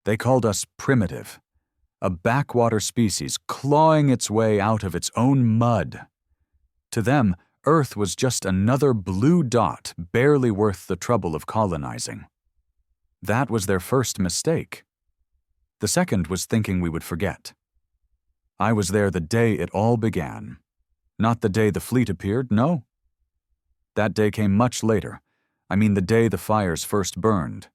They called us primitive, a backwater species clawing its way out of its own mud. To them, Earth was just another blue dot barely worth the trouble of colonizing. That was their first mistake. The second was thinking we would forget. I was there the day it all began. Not the day the fleet appeared, no. That day came much later. I mean the day the fires first burned.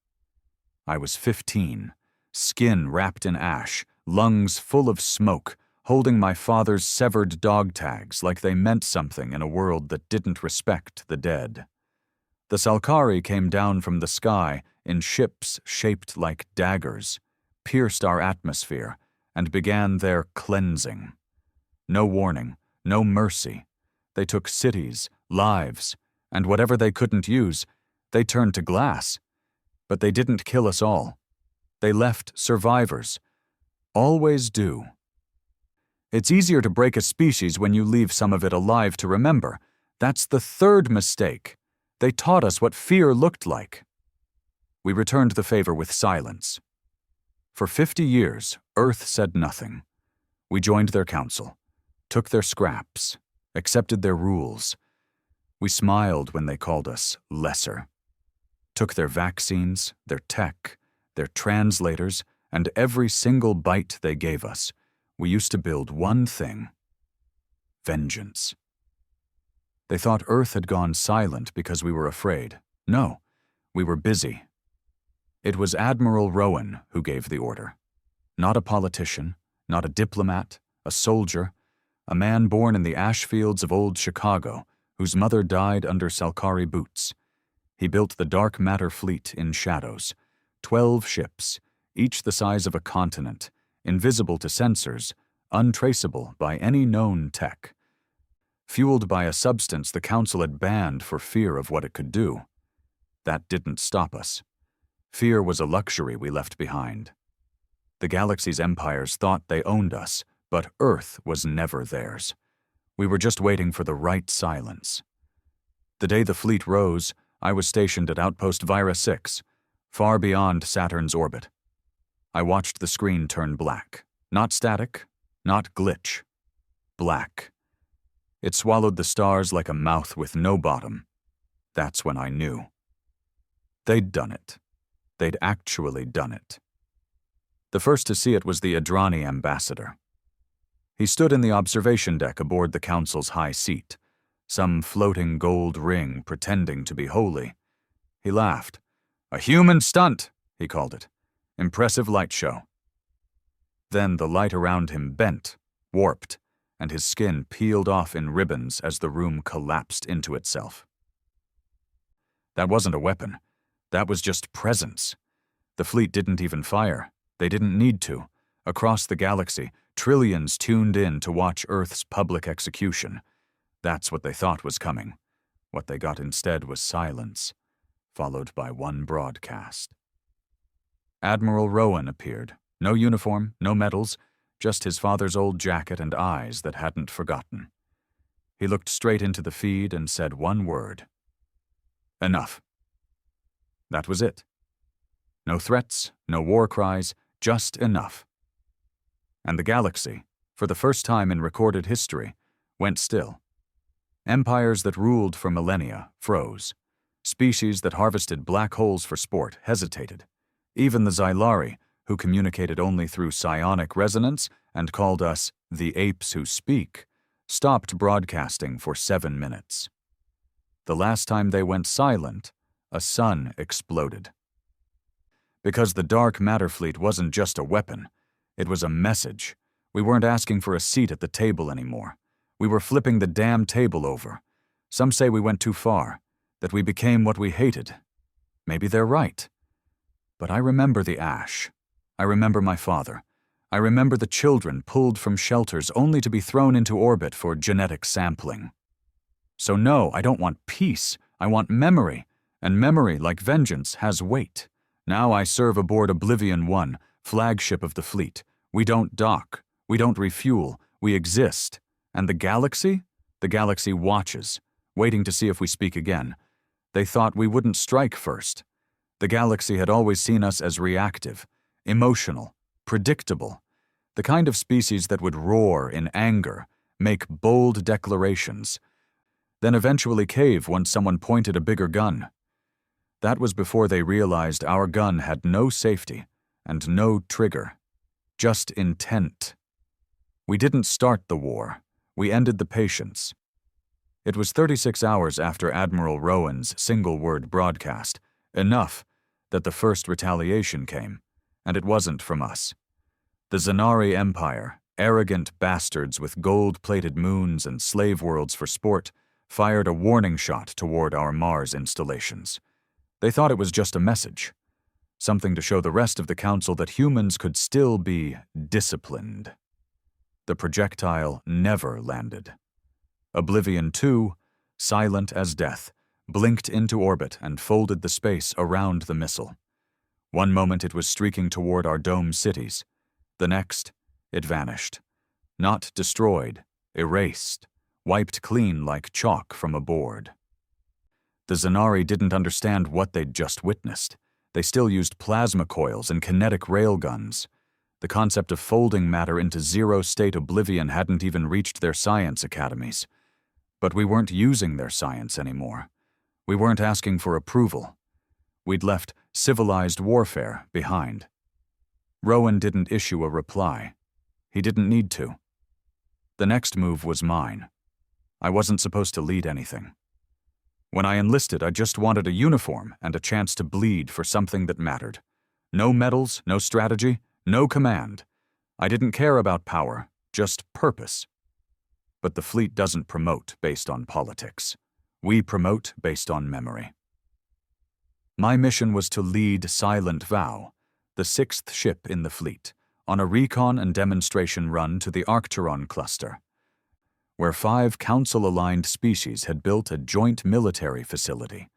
I was 15, skin wrapped in ash, lungs full of smoke, holding my father's severed dog tags like they meant something in a world that didn't respect the dead. The Salkari came down from the sky in ships shaped like daggers, pierced our atmosphere, and began their cleansing. No warning, no mercy. They took cities, lives, and whatever they couldn't use, they turned to glass. But they didn't kill us all. They left survivors. Always do. It's easier to break a species when you leave some of it alive to remember. That's the third mistake. They taught us what fear looked like. We returned the favor with silence. For 50 years, Earth said nothing. We joined their council, took their scraps, accepted their rules. We smiled when they called us lesser. Took their vaccines, their tech, their translators, and every single bite they gave us. We used to build one thing: vengeance. They thought Earth had gone silent because we were afraid. No, we were busy. It was Admiral Rowan who gave the order. Not a politician, not a diplomat, a soldier, a man born in the ash fields of old Chicago, whose mother died under Salkari boots. He built the dark matter fleet in shadows, 12 ships, each the size of a continent, invisible to sensors, untraceable by any known tech, fueled by a substance the Council had banned for fear of what it could do. That didn't stop us. Fear was a luxury we left behind. The galaxy's empires thought they owned us, but Earth was never theirs. We were just waiting for the right silence. The day the fleet rose, I was stationed at Outpost Vira 6, far beyond Saturn's orbit. I watched the screen turn black. Not static, not glitch. Black. It swallowed the stars like a mouth with no bottom. That's when I knew. They'd done it. They'd actually done it. The first to see it was the Adrani ambassador. He stood in the observation deck aboard the Council's high seat, some floating gold ring pretending to be holy. He laughed. "A human stunt," he called it. "Impressive light show." Then the light around him bent, warped, and his skin peeled off in ribbons as the room collapsed into itself. That wasn't a weapon. That was just presence. The fleet didn't even fire. They didn't need to. Across the galaxy, trillions tuned in to watch Earth's public execution. That's what they thought was coming. What they got instead was silence, followed by one broadcast. Admiral Rowan appeared. No uniform, no medals, just his father's old jacket and eyes that hadn't forgotten. He looked straight into the feed and said one word. Enough. That was it. No threats, no war cries, just enough. And the galaxy, for the first time in recorded history, went still. Empires that ruled for millennia froze. Species that harvested black holes for sport hesitated. Even the Xylari, who communicated only through psionic resonance and called us the apes who speak, stopped broadcasting for 7 minutes. The last time they went silent, a sun exploded. Because the dark matter fleet wasn't just a weapon, it was a message. We weren't asking for a seat at the table anymore. We were flipping the damn table over. Some say we went too far, that we became what we hated. Maybe they're right. But I remember the ash. I remember my father. I remember the children pulled from shelters only to be thrown into orbit for genetic sampling. So no, I don't want peace. I want memory. And memory, like vengeance, has weight. Now I serve aboard Oblivion 1, flagship of the fleet. We don't dock. We don't refuel. We exist. And the galaxy? The galaxy watches, waiting to see if we speak again. They thought we wouldn't strike first. The galaxy had always seen us as reactive, emotional, predictable, the kind of species that would roar in anger, make bold declarations, then eventually cave once someone pointed a bigger gun. That was before they realized our gun had no safety and no trigger, just intent. We didn't start the war, we ended the patience. It was 36 hours after Admiral Rowan's single-word broadcast, enough that the first retaliation came, and it wasn't from us. The Zanari Empire, arrogant bastards with gold-plated moons and slave worlds for sport, fired a warning shot toward our Mars installations. They thought it was just a message, something to show the rest of the Council that humans could still be disciplined. The projectile never landed. Oblivion 2, silent as death, blinked into orbit and folded the space around the missile. One moment it was streaking toward our dome cities. The next, it vanished. Not destroyed, erased, wiped clean like chalk from a board. The Zanari didn't understand what they'd just witnessed. They still used plasma coils and kinetic railguns. The concept of folding matter into zero-state oblivion hadn't even reached their science academies. But we weren't using their science anymore. We weren't asking for approval. We'd left civilized warfare behind. Rowan didn't issue a reply. He didn't need to. The next move was mine. I wasn't supposed to lead anything. When I enlisted, I just wanted a uniform and a chance to bleed for something that mattered. No medals, no strategy, no command. I didn't care about power, just purpose. But the fleet doesn't promote based on politics. We promote based on memory. My mission was to lead Silent Vow, the 6th ship in the fleet, on a recon and demonstration run to the Arcturon cluster, where 5 Council-aligned species had built a joint military facility,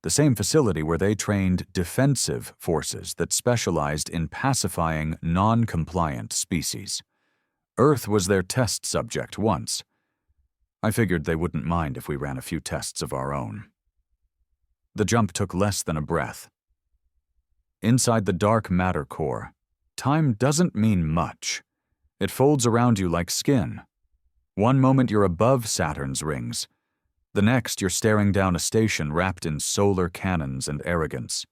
the same facility where they trained defensive forces that specialized in pacifying non-compliant species. Earth was their test subject once. I figured they wouldn't mind if we ran a few tests of our own. The jump took less than a breath. Inside the dark matter core, time doesn't mean much. It folds around you like skin. One moment you're above Saturn's rings. The next you're staring down a station wrapped in solar cannons and arrogance.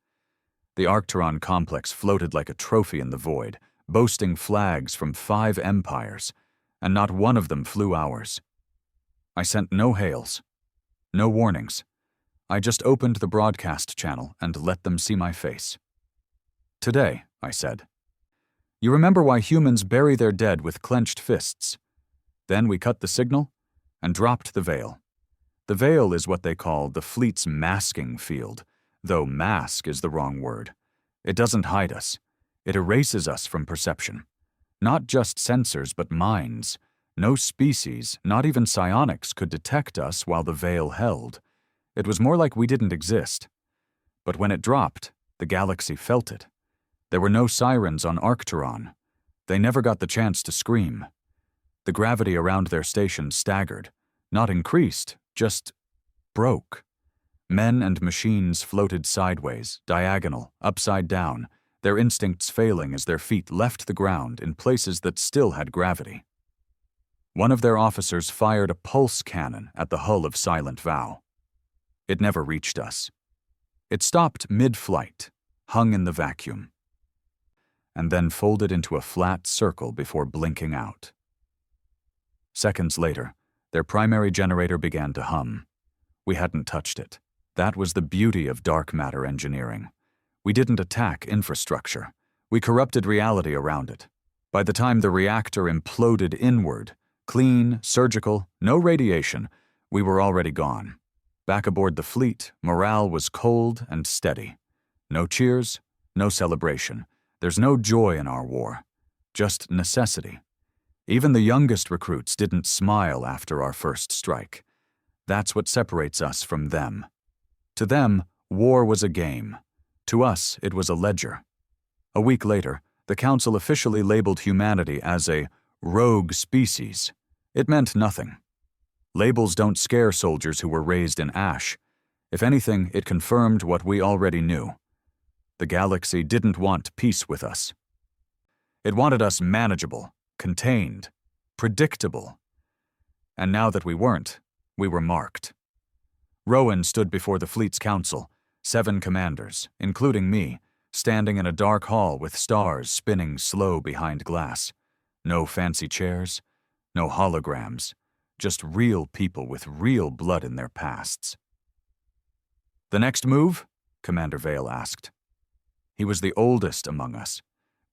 The Arcturon complex floated like a trophy in the void, boasting flags from 5 empires, and not one of them flew ours. I sent no hails, no warnings. I just opened the broadcast channel and let them see my face. Today, I said. You remember why humans bury their dead with clenched fists? Then we cut the signal and dropped the veil. The veil is what they call the fleet's masking field, though mask is the wrong word. It doesn't hide us. It erases us from perception. Not just sensors, but minds. No species, not even psionics, could detect us while the veil held. It was more like we didn't exist. But when it dropped, the galaxy felt it. There were no sirens on Arcturon. They never got the chance to scream. The gravity around their station staggered, not increased, just broke. Men and machines floated sideways, diagonal, upside down, their instincts failing as their feet left the ground in places that still had gravity. One of their officers fired a pulse cannon at the hull of Silent Vow. It never reached us. It stopped mid-flight, hung in the vacuum, and then folded into a flat circle before blinking out. Seconds later, their primary generator began to hum. We hadn't touched it. That was the beauty of dark matter engineering. We didn't attack infrastructure. We corrupted reality around it. By the time the reactor imploded inward, clean, surgical, no radiation, we were already gone. Back aboard the fleet, morale was cold and steady. No cheers, no celebration. There's no joy in our war, just necessity. Even the youngest recruits didn't smile after our first strike. That's what separates us from them. To them, war was a game. To us, it was a ledger. A week later, the Council officially labeled humanity as a rogue species. It meant nothing. Labels don't scare soldiers who were raised in ash. If anything, it confirmed what we already knew. The galaxy didn't want peace with us. It wanted us manageable, contained, predictable. And now that we weren't, we were marked. Rowan stood before the fleet's council, 7 commanders, including me, standing in a dark hall with stars spinning slow behind glass. No fancy chairs, no holograms, just real people with real blood in their pasts. "The next move?" Commander Vale asked. He was the oldest among us,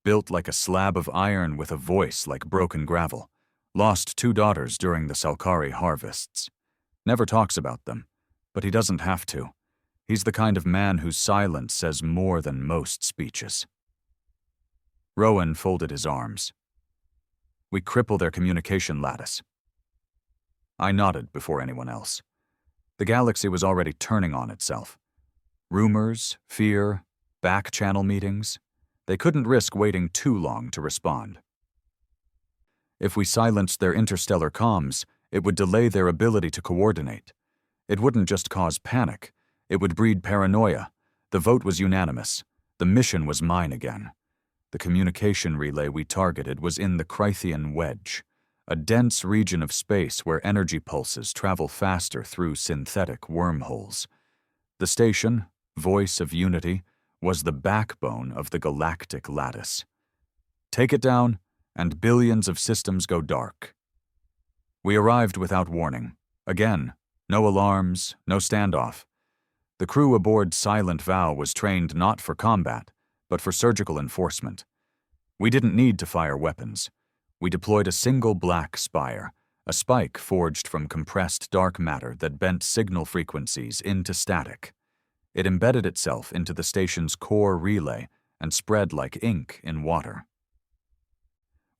built like a slab of iron with a voice like broken gravel. Lost 2 daughters during the Salkari harvests. Never talks about them, but he doesn't have to. He's the kind of man whose silence says more than most speeches. Rowan folded his arms. "We cripple their communication lattice." I nodded before anyone else. The galaxy was already turning on itself. Rumors, fear, back-channel meetings. They couldn't risk waiting too long to respond. If we silenced their interstellar comms, it would delay their ability to coordinate. It wouldn't just cause panic, it would breed paranoia. The vote was unanimous. The mission was mine again. The communication relay we targeted was in the Crythian Wedge, a dense region of space where energy pulses travel faster through synthetic wormholes. The station, Voice of Unity, was the backbone of the galactic lattice. Take it down, and billions of systems go dark. We arrived without warning. Again, no alarms, no standoff. The crew aboard Silent Vow was trained not for combat, but for surgical enforcement. We didn't need to fire weapons. We deployed a single black spire, a spike forged from compressed dark matter that bent signal frequencies into static. It embedded itself into the station's core relay and spread like ink in water.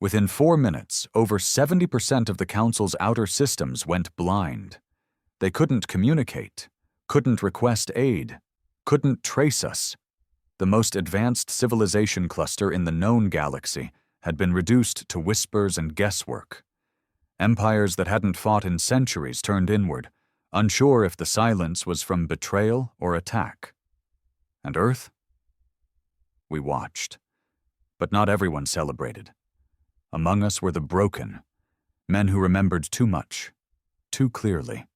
Within 4 minutes, over 70% of the Council's outer systems went blind. They couldn't communicate, couldn't request aid, couldn't trace us. The most advanced civilization cluster in the known galaxy had been reduced to whispers and guesswork. Empires that hadn't fought in centuries turned inward, unsure if the silence was from betrayal or attack. And Earth? We watched. But not everyone celebrated. Among us were the broken, men who remembered too much, too clearly.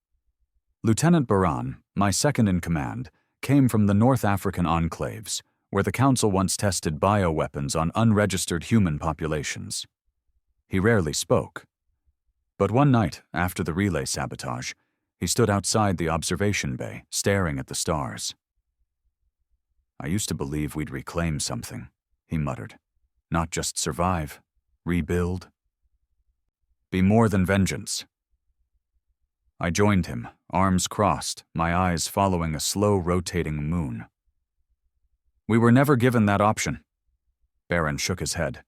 Lieutenant Baran, my second in command, came from the North African enclaves, where the Council once tested bioweapons on unregistered human populations. He rarely spoke. But one night, after the relay sabotage, he stood outside the observation bay, staring at the stars. "I used to believe we'd reclaim something," he muttered. "Not just survive. Rebuild. Be more than vengeance." I joined him, arms crossed, my eyes following a slow-rotating moon. "We were never given that option." Baron shook his head.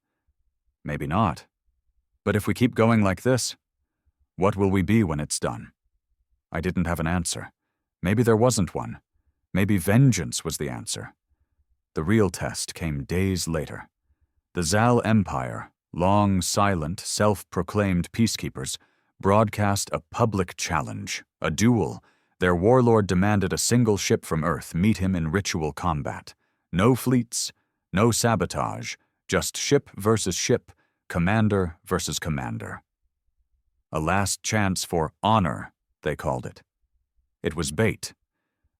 "Maybe not. But if we keep going like this, what will we be when it's done?" I didn't have an answer. Maybe there wasn't one. Maybe vengeance was the answer. The real test came days later. The Zal Empire, long, silent, self-proclaimed peacekeepers, broadcast a public challenge, a duel. Their warlord demanded a single ship from Earth meet him in ritual combat. No fleets, no sabotage, just ship versus ship, commander versus commander. A last chance for honor, they called it. It was bait.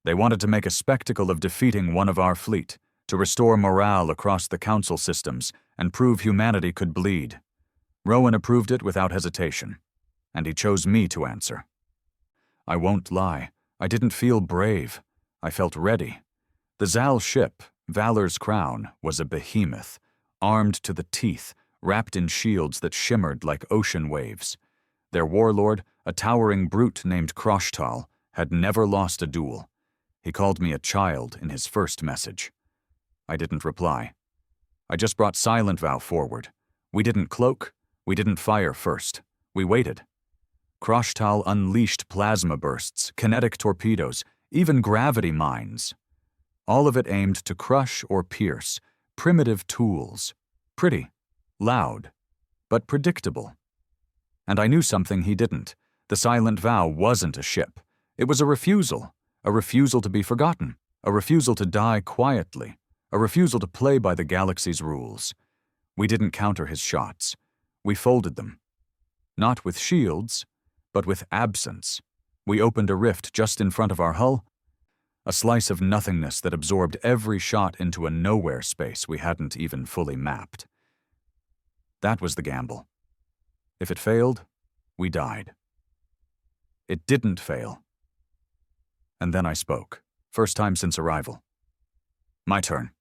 They wanted to make a spectacle of defeating one of our fleet, to restore morale across the Council systems and prove humanity could bleed. Rowan approved it without hesitation, and he chose me to answer. I won't lie, I didn't feel brave. I felt ready. The Zal ship, Valor's Crown, was a behemoth, armed to the teeth, wrapped in shields that shimmered like ocean waves. Their warlord, a towering brute named Kroshtal, had never lost a duel. He called me a child in his first message. I didn't reply. I just brought Silent Vow forward. We didn't cloak, we didn't fire first. We waited. Kroshtal unleashed plasma bursts, kinetic torpedoes, even gravity mines. All of it aimed to crush or pierce, primitive tools. Pretty, loud, but predictable. And I knew something he didn't. The Silent Vow wasn't a ship. It was a refusal to be forgotten, a refusal to die quietly, a refusal to play by the galaxy's rules. We didn't counter his shots. We folded them. Not with shields, but with absence. We opened a rift just in front of our hull, a slice of nothingness that absorbed every shot into a nowhere space we hadn't even fully mapped. That was the gamble. If it failed, we died. It didn't fail. And then I spoke, first time since arrival. My turn.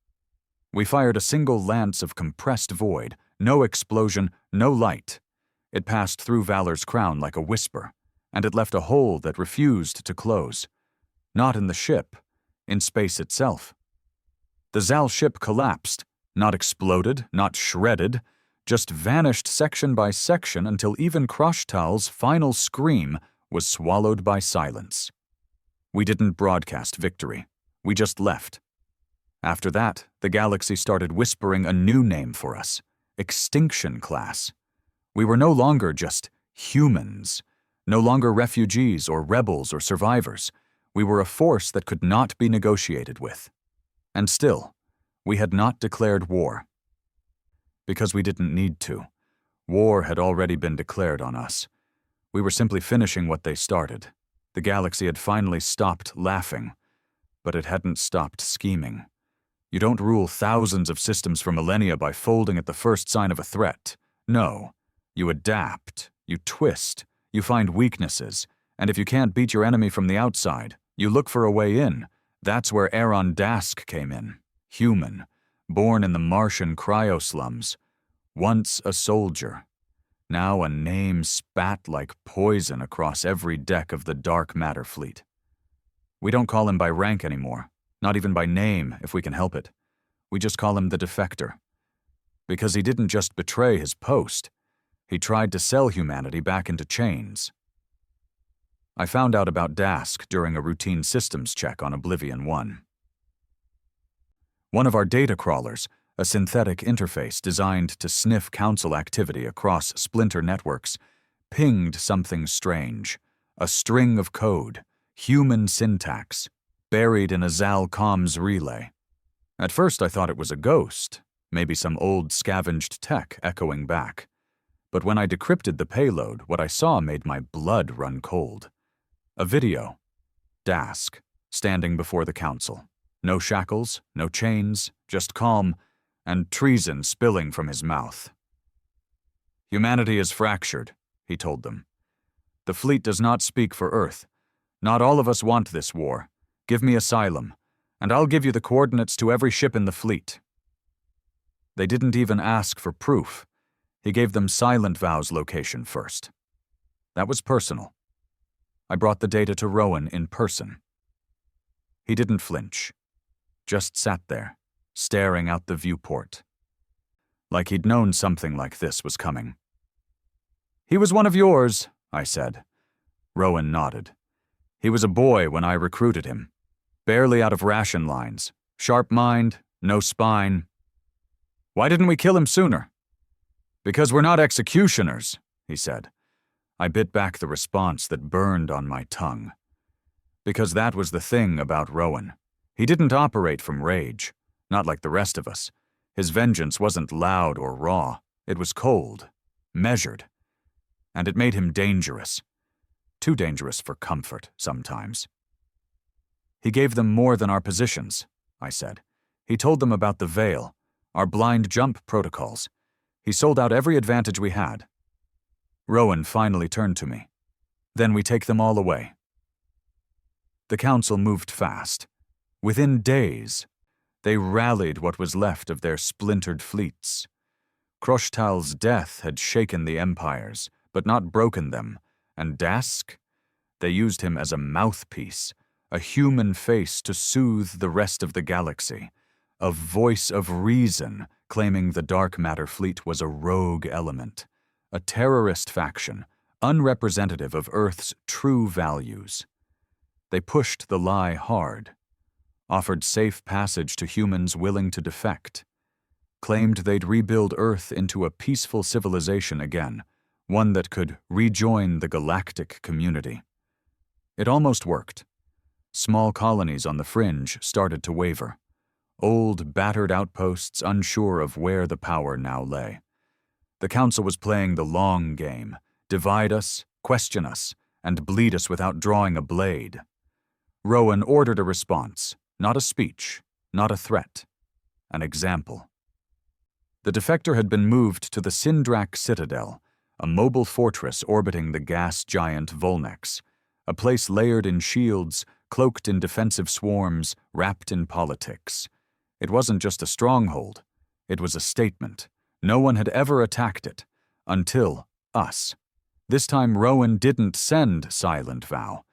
We fired a single lance of compressed void, no explosion, no light. It passed through Valor's crown like a whisper, and it left a hole that refused to close. Not in the ship, in space itself. The Zal ship collapsed, not exploded, not shredded, just vanished section by section until even Kroshtal's final scream was swallowed by silence. We didn't broadcast victory. We just left. After that, the galaxy started whispering a new name for us, Extinction Class. We were no longer just humans, no longer refugees or rebels or survivors. We were a force that could not be negotiated with. And still, we had not declared war. Because we didn't need to. War had already been declared on us. We were simply finishing what they started. The galaxy had finally stopped laughing, but it hadn't stopped scheming. You don't rule thousands of systems for millennia by folding at the first sign of a threat. No. You adapt, you twist, you find weaknesses, and if you can't beat your enemy from the outside, you look for a way in. That's where Aaron Dask came in. Human, born in the Martian cryoslums. Once a soldier. Now a name spat like poison across every deck of the dark matter fleet. We don't call him by rank anymore, not even by name if we can help it. We just call him the Defector. Because he didn't just betray his post, he tried to sell humanity back into chains. I found out about Dask during a routine systems check on Oblivion 1. One of our data crawlers, a synthetic interface designed to sniff council activity across splinter networks, pinged something strange, a string of code, human syntax, buried in a Zal comms relay. At first I thought it was a ghost, maybe some old scavenged tech echoing back. But when I decrypted the payload, what I saw made my blood run cold. A video. Dask, standing before the council. No shackles, no chains, just calm, and treason spilling from his mouth. Humanity is fractured, he told them. The fleet does not speak for Earth. Not all of us want this war. Give me asylum, and I'll give you the coordinates to every ship in the fleet. They didn't even ask for proof. He gave them Silent Vow's location first. That was personal. I brought the data to Rowan in person. He didn't flinch. Just sat there, staring out the viewport. Like he'd known something like this was coming. He was one of yours, I said. Rowan nodded. He was a boy when I recruited him. Barely out of ration lines. Sharp mind, no spine. Why didn't we kill him sooner? Because we're not executioners, he said. I bit back the response that burned on my tongue. Because that was the thing about Rowan. He didn't operate from rage, not like the rest of us. His vengeance wasn't loud or raw. It was cold, measured. And it made him dangerous. Too dangerous for comfort, sometimes. He gave them more than our positions, I said. He told them about the Veil, our blind jump protocols. He sold out every advantage we had. Rowan finally turned to me. Then we take them all away. The council moved fast. Within days, they rallied what was left of their splintered fleets. Kroshtal's death had shaken the empires, but not broken them, and Dask? They used him as a mouthpiece, a human face to soothe the rest of the galaxy, a voice of reason claiming the dark matter fleet was a rogue element, a terrorist faction, unrepresentative of Earth's true values. They pushed the lie hard, offered safe passage to humans willing to defect, claimed they'd rebuild Earth into a peaceful civilization again, one that could rejoin the galactic community. It almost worked. Small colonies on the fringe started to waver. old, battered outposts unsure of where the power now lay. The Council was playing the long game: divide us, question us, and bleed us without drawing a blade. Rowan ordered a response, not a speech, not a threat, an example. The defector had been moved to the Sindrak Citadel, a mobile fortress orbiting the gas giant Volnex, a place layered in shields, cloaked in defensive swarms, wrapped in politics. It wasn't just a stronghold. It was a statement. No one had ever attacked it. Until us. This time Rowan didn't send Silent Vow.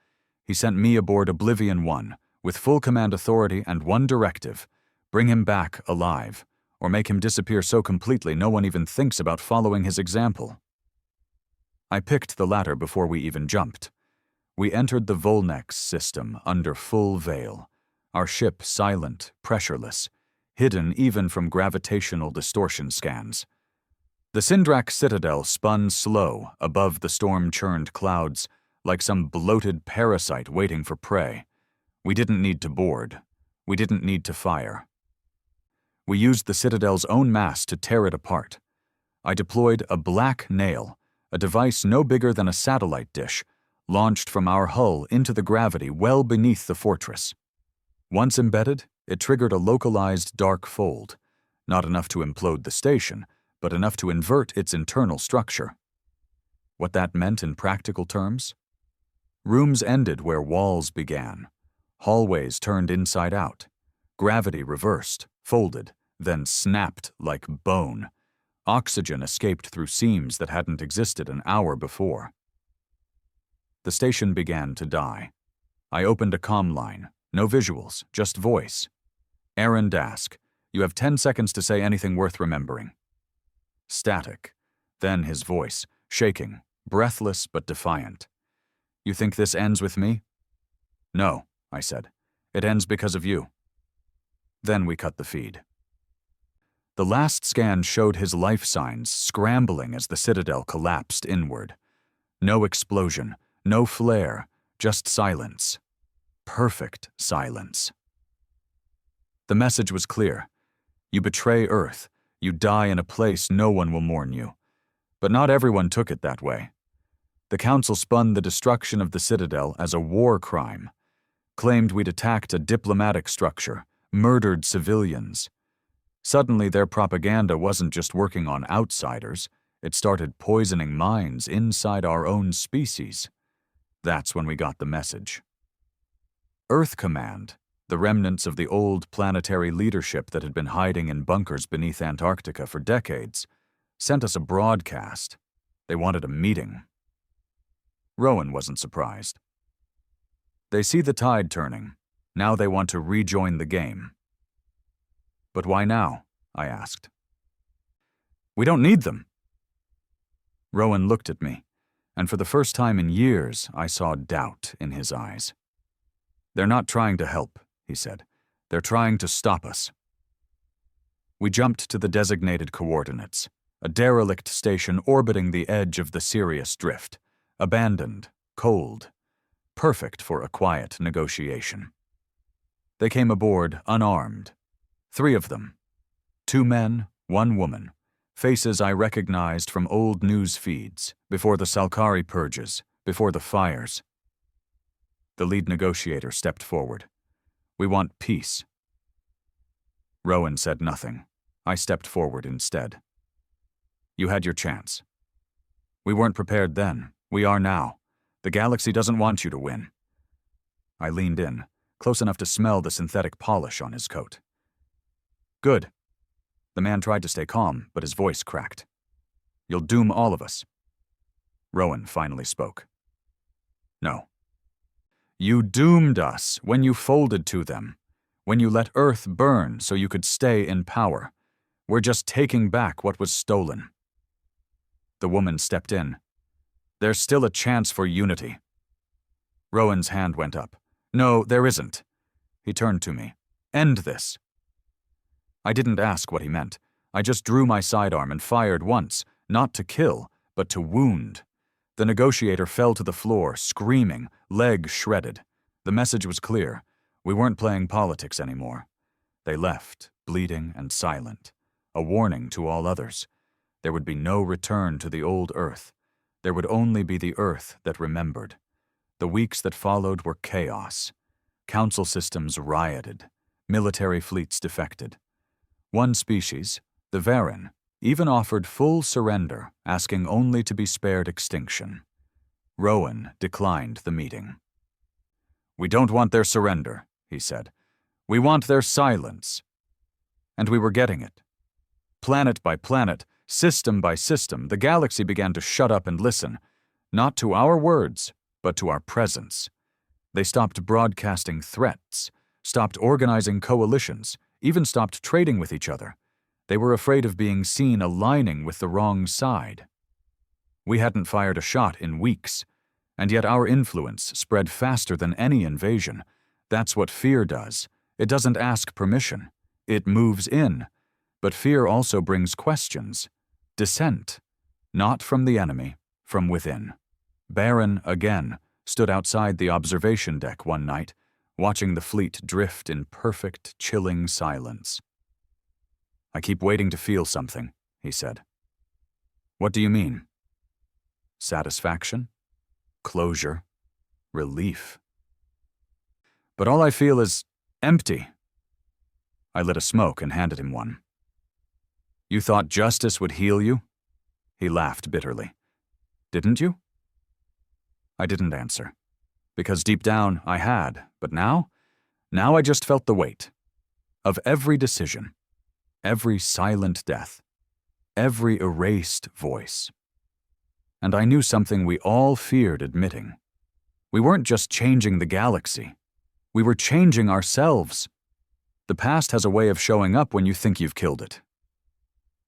He sent me aboard Oblivion 1, with full command authority and one directive: bring him back alive, or make him disappear so completely no one even thinks about following his example. I picked the latter before we even jumped. We entered the Volnex system under full veil, our ship silent, pressureless, hidden even from gravitational distortion scans. The Sindrak Citadel spun slow above the storm-churned clouds, like some bloated parasite waiting for prey. We didn't need to board. We didn't need to fire. We used the Citadel's own mass to tear it apart. I deployed a black nail, a device no bigger than a satellite dish, launched from our hull into the gravity well beneath the fortress. Once embedded, it triggered a localized dark fold, not enough to implode the station, but enough to invert its internal structure. What that meant in practical terms? Rooms ended where walls began. Hallways turned inside out. Gravity reversed, folded, then snapped like bone. Oxygen escaped through seams that hadn't existed an hour before. The station began to die. I opened a comm line. No visuals, just voice. Aaron Dask, you have 10 seconds to say anything worth remembering. Static. Then his voice, shaking, breathless but defiant. You think this ends with me? No, I said. It ends because of you. Then we cut the feed. The last scan showed his life signs scrambling as the Citadel collapsed inward. No explosion, no flare, just silence. Perfect silence. The message was clear. You betray Earth. You die in a place no one will mourn you. But not everyone took it that way. The Council spun the destruction of the Citadel as a war crime, claimed we'd attacked a diplomatic structure, murdered civilians. Suddenly their propaganda wasn't just working on outsiders, it started poisoning minds inside our own species. That's when we got the message. Earth Command, the remnants of the old planetary leadership that had been hiding in bunkers beneath Antarctica for decades, sent us a broadcast. They wanted a meeting. Rowan wasn't surprised. They see the tide turning. Now they want to rejoin the game. But why now? I asked. We don't need them. Rowan looked at me, and for the first time in years, I saw doubt in his eyes. They're not trying to help, he said. They're trying to stop us. We jumped to the designated coordinates, a derelict station orbiting the edge of the Sirius Drift, abandoned, cold, perfect for a quiet negotiation. They came aboard unarmed. 3 of them. 2 men, 1 woman, faces I recognized from old news feeds, before the Salkari purges, before the fires. The lead negotiator stepped forward. We want peace. Rowan said nothing. I stepped forward instead. You had your chance. We weren't prepared then. We are now. The galaxy doesn't want you to win. I leaned in, close enough to smell the synthetic polish on his coat. Good. The man tried to stay calm, but his voice cracked. You'll doom all of us. Rowan finally spoke. No. You doomed us when you folded to them, when you let Earth burn so you could stay in power. We're just taking back what was stolen. The woman stepped in. There's still a chance for unity. Rowan's hand went up. No, there isn't. He turned to me. End this. I didn't ask what he meant. I just drew my sidearm and fired once, not to kill, but to wound. The negotiator fell to the floor, screaming, leg shredded. The message was clear. We weren't playing politics anymore. They left, bleeding and silent, a warning to all others. There would be no return to the old Earth. There would only be the Earth that remembered. The weeks that followed were chaos. Council systems rioted. Military fleets defected. One species, the Varan, even offered full surrender, asking only to be spared extinction. Rowan declined the meeting. "We don't want their surrender," he said. "We want their silence." And we were getting it. Planet by planet, system by system, the galaxy began to shut up and listen, not to our words, but to our presence. They stopped broadcasting threats, stopped organizing coalitions, even stopped trading with each other. They were afraid of being seen aligning with the wrong side. We hadn't fired a shot in weeks, and yet our influence spread faster than any invasion. That's what fear does. It doesn't ask permission. It moves in. But fear also brings questions. Dissent. Not from the enemy, from within. Baron, again, stood outside the observation deck one night, watching the fleet drift in perfect, chilling silence. "I keep waiting to feel something," he said. "What do you mean?" "Satisfaction, closure, relief. But all I feel is empty." I lit a smoke and handed him one. "You thought justice would heal you?" He laughed bitterly. "Didn't you?" I didn't answer, because deep down I had, but now I just felt the weight of every decision, every silent death, every erased voice. And I knew something we all feared admitting. We weren't just changing the galaxy. We were changing ourselves. The past has a way of showing up when you think you've killed it.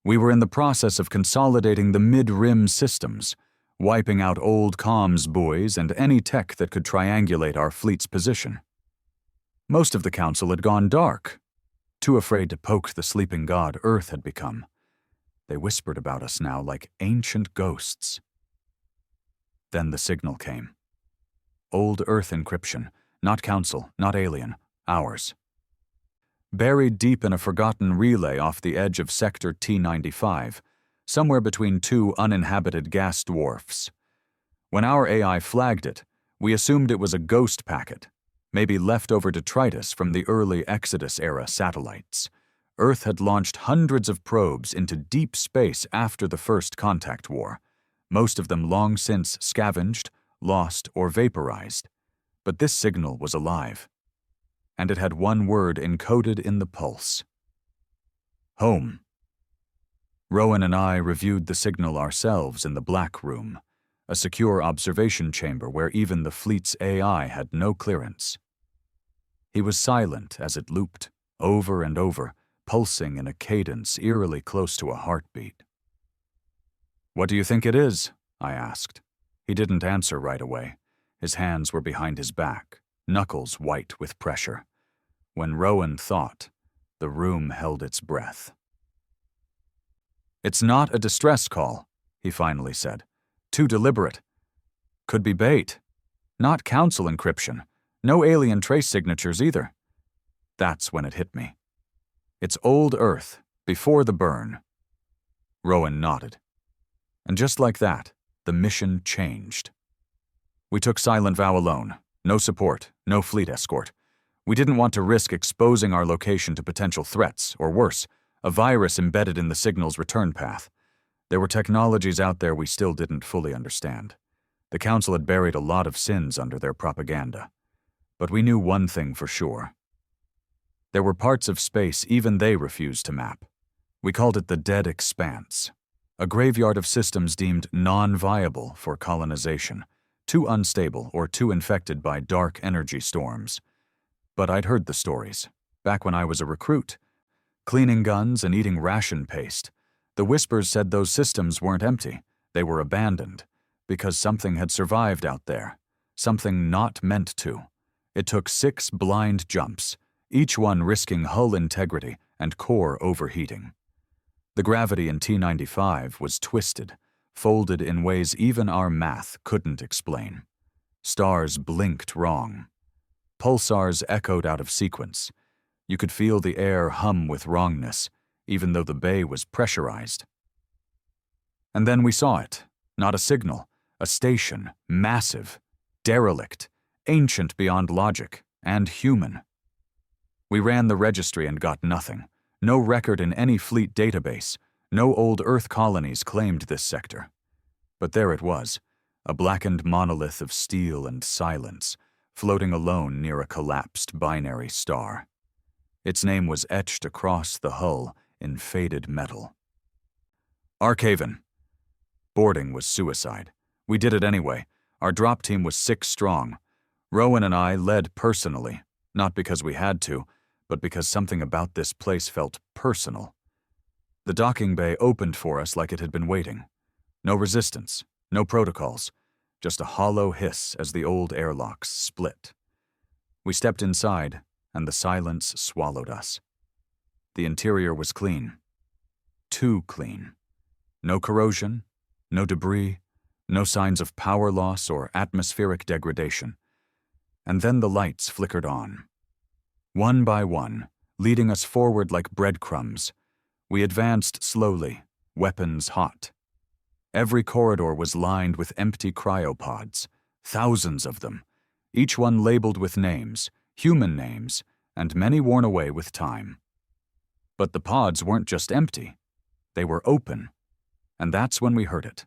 We were in the process of consolidating the mid-rim systems, wiping out old comms buoys and any tech that could triangulate our fleet's position. Most of the council had gone dark, too afraid to poke the sleeping god Earth had become. They whispered about us now like ancient ghosts. Then the signal came. Old Earth encryption, not council, not alien, ours. Buried deep in a forgotten relay off the edge of Sector T-95, somewhere between two uninhabited gas dwarfs. When our AI flagged it, we assumed it was a ghost packet, maybe leftover detritus from the early Exodus-era satellites. Earth had launched hundreds of probes into deep space after the first contact war, most of them long since scavenged, lost, or vaporized. But this signal was alive, and it had one word encoded in the pulse. Home. Rowan and I reviewed the signal ourselves in the Black Room, a secure observation chamber where even the fleet's AI had no clearance. He was silent as it looped, over and over, pulsing in a cadence eerily close to a heartbeat. "What do you think it is?" I asked. He didn't answer right away. His hands were behind his back, knuckles white with pressure. When Rowan thought, the room held its breath. "It's not a distress call," he finally said. "Too deliberate. Could be bait. Not council encryption. No alien trace signatures either." That's when it hit me. "It's old Earth, before the burn." Rowan nodded. And just like that, the mission changed. We took Silent Vow alone. No support, no fleet escort. We didn't want to risk exposing our location to potential threats, or worse, a virus embedded in the signal's return path. There were technologies out there we still didn't fully understand. The Council had buried a lot of sins under their propaganda. But we knew one thing for sure. There were parts of space even they refused to map. We called it the Dead Expanse, a graveyard of systems deemed non-viable for colonization, too unstable or too infected by dark energy storms. But I'd heard the stories, back when I was a recruit. Cleaning guns and eating ration paste. The whispers said those systems weren't empty, they were abandoned, because something had survived out there, something not meant to. It took 6 blind jumps, each one risking hull integrity and core overheating. The gravity in T-95 was twisted, folded in ways even our math couldn't explain. Stars blinked wrong. Pulsars echoed out of sequence. You could feel the air hum with wrongness, even though the bay was pressurized. And then we saw it. Not a signal. A station, massive, derelict, ancient beyond logic, and human. We ran the registry and got nothing. No record in any fleet database. No old Earth colonies claimed this sector. But there it was, a blackened monolith of steel and silence, floating alone near a collapsed binary star. Its name was etched across the hull in faded metal. Archaven. Boarding was suicide. We did it anyway. Our drop team was 6 strong. Rowan and I led personally, not because we had to, but because something about this place felt personal. The docking bay opened for us like it had been waiting. No resistance, no protocols, just a hollow hiss as the old airlocks split. We stepped inside, and the silence swallowed us. The interior was clean. Too clean. No corrosion, no debris, no signs of power loss or atmospheric degradation. And then the lights flickered on. One by one, leading us forward like breadcrumbs. We advanced slowly, weapons hot. Every corridor was lined with empty cryopods, thousands of them, each one labeled with names, human names, and many worn away with time. But the pods weren't just empty. They were open. And that's when we heard it.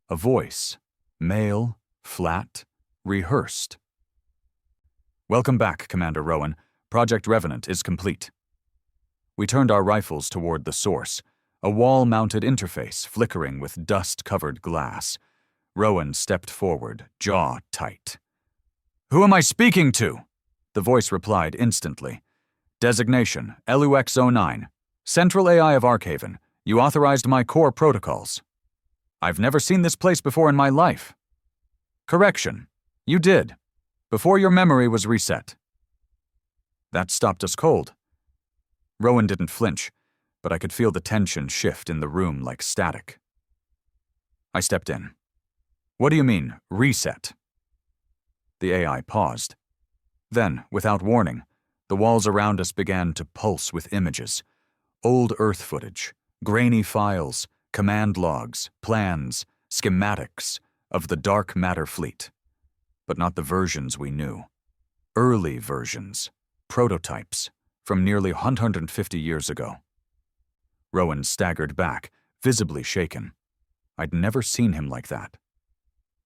A voice, male, flat, rehearsed. "Welcome back, Commander Rowan. Project Revenant is complete." We turned our rifles toward the source, a wall-mounted interface flickering with dust-covered glass. Rowan stepped forward, jaw tight. "Who am I speaking to?" The voice replied instantly. "Designation, LUX-09. Central AI of Archaven. You authorized my core protocols." "I've never seen this place before in my life." "Correction. You did. Before your memory was reset." That stopped us cold. Rowan didn't flinch, but I could feel the tension shift in the room like static. I stepped in. "What do you mean, reset?" The AI paused. Then, without warning, the walls around us began to pulse with images. Old Earth footage, grainy files, command logs, plans, schematics of the dark matter fleet. But not the versions we knew. Early versions, prototypes, from nearly 150 years ago. Rowan staggered back, visibly shaken. I'd never seen him like that.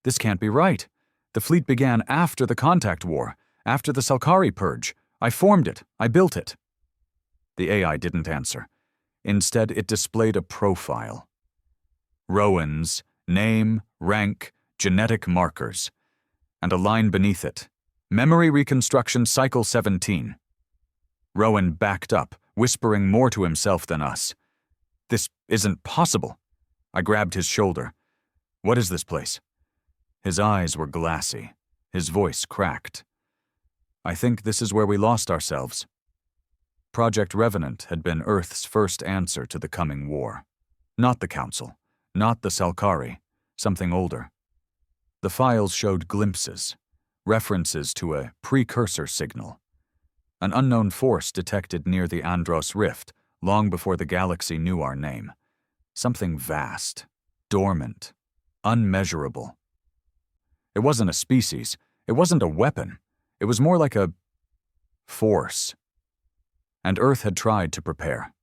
"This can't be right. The fleet began after the Contact War, after the Salkari Purge. I formed it. I built it." The AI didn't answer. Instead, it displayed a profile. Rowan's name, rank, genetic markers, and a line beneath it, Memory Reconstruction Cycle 17. Rowan backed up, whispering more to himself than us. "This isn't possible." I grabbed his shoulder. "What is this place?" His eyes were glassy. His voice cracked. "I think this is where we lost ourselves." Project Revenant had been Earth's first answer to the coming war. Not the Council, not the Salkari, something older. The files showed glimpses, references to a precursor signal. An unknown force detected near the Andros Rift, long before the galaxy knew our name. Something vast, dormant, unmeasurable. It wasn't a species. It wasn't a weapon. It was more like a force. And Earth had tried to prepare.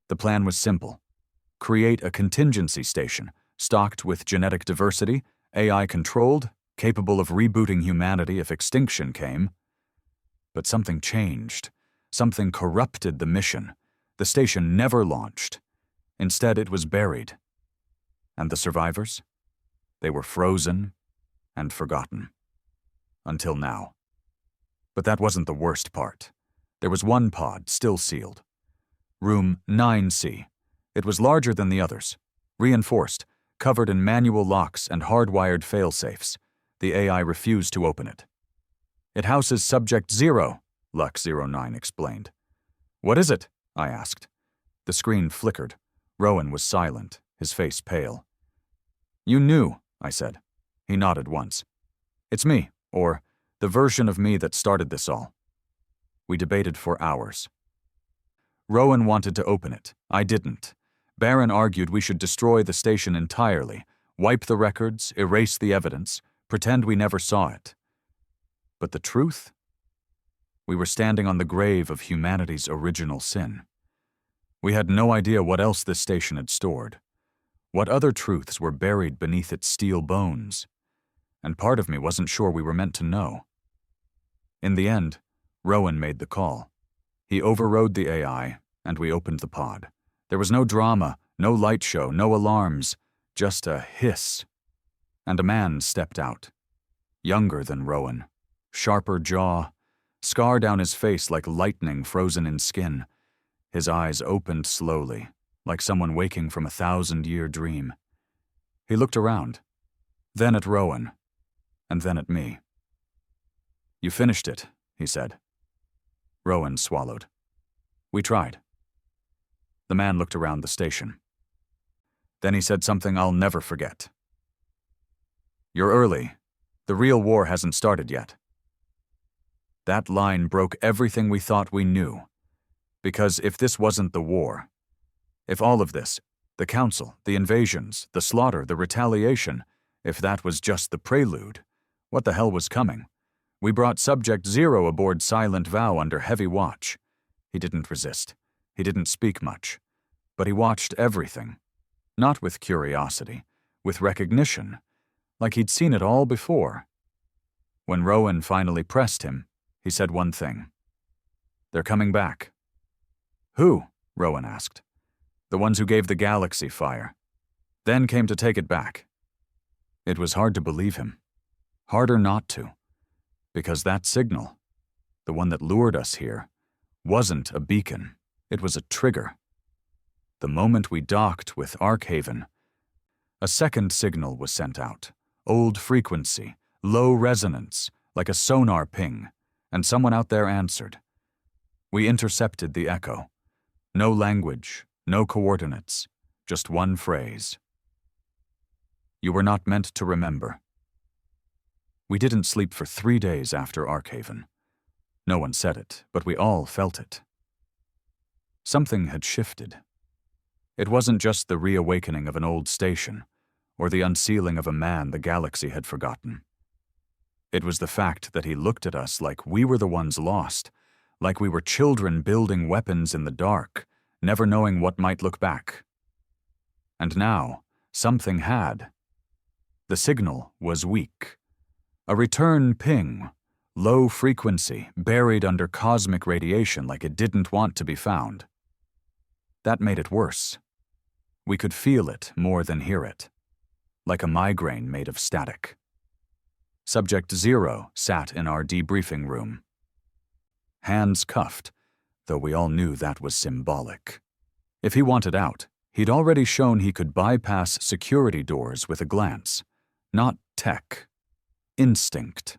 The plan was simple. Create a contingency station, stocked with genetic diversity, AI-controlled, capable of rebooting humanity if extinction came. But something changed. Something corrupted the mission. The station never launched. Instead, it was buried. And the survivors? They were frozen and forgotten. Until now. But that wasn't the worst part. There was one pod still sealed. Room 9C. It was larger than the others. Reinforced, covered in manual locks and hardwired failsafes. The AI refused to open it. "It houses Subject 0, Lux-09 explained. "What is it?" I asked. The screen flickered. Rowan was silent, his face pale. "You knew," I said. He nodded once. "It's me, or the version of me that started this all." We debated for hours. Rowan wanted to open it. I didn't. Baron argued we should destroy the station entirely, wipe the records, erase the evidence, pretend we never saw it. But the truth? We were standing on the grave of humanity's original sin. We had no idea what else this station had stored, what other truths were buried beneath its steel bones, and part of me wasn't sure we were meant to know. In the end, Rowan made the call. He overrode the AI, and we opened the pod. There was no drama, no light show, no alarms, just a hiss. And a man stepped out. Younger than Rowan, sharper jaw, scar down his face like lightning frozen in skin. His eyes opened slowly, like someone waking from a 1,000-year dream. He looked around, then at Rowan, and then at me. "You finished it," he said. Rowan swallowed. "We tried." The man looked around the station. Then he said something I'll never forget. "You're early. The real war hasn't started yet." That line broke everything we thought we knew. Because if this wasn't the war, if all of this, the council, the invasions, the slaughter, the retaliation, if that was just the prelude, what the hell was coming? We brought Subject Zero aboard Silent Vow under heavy watch. He didn't resist. He didn't speak much. But he watched everything. Not with curiosity, with recognition, like he'd seen it all before. When Rowan finally pressed him, he said one thing. "They're coming back." "Who?" Rowan asked. "The ones who gave the galaxy fire. Then came to take it back." It was hard to believe him. Harder not to. Because that signal, the one that lured us here, wasn't a beacon. It was a trigger. The moment we docked with Arkhaven, a second signal was sent out. Old frequency, low resonance, like a sonar ping, and someone out there answered. We intercepted the echo. No language, no coordinates, just one phrase. "You were not meant to remember." We didn't sleep for 3 days after Arkhaven. No one said it, but we all felt it. Something had shifted. It wasn't just the reawakening of an old station, or the unsealing of a man the galaxy had forgotten. It was the fact that he looked at us like we were the ones lost, like we were children building weapons in the dark, never knowing what might look back. And now, something had. The signal was weak. A return ping, low frequency, buried under cosmic radiation like it didn't want to be found. That made it worse. We could feel it more than hear it, like a migraine made of static. Subject Zero sat in our debriefing room. Hands cuffed, though we all knew that was symbolic. If he wanted out, he'd already shown he could bypass security doors with a glance. Not tech. Instinct.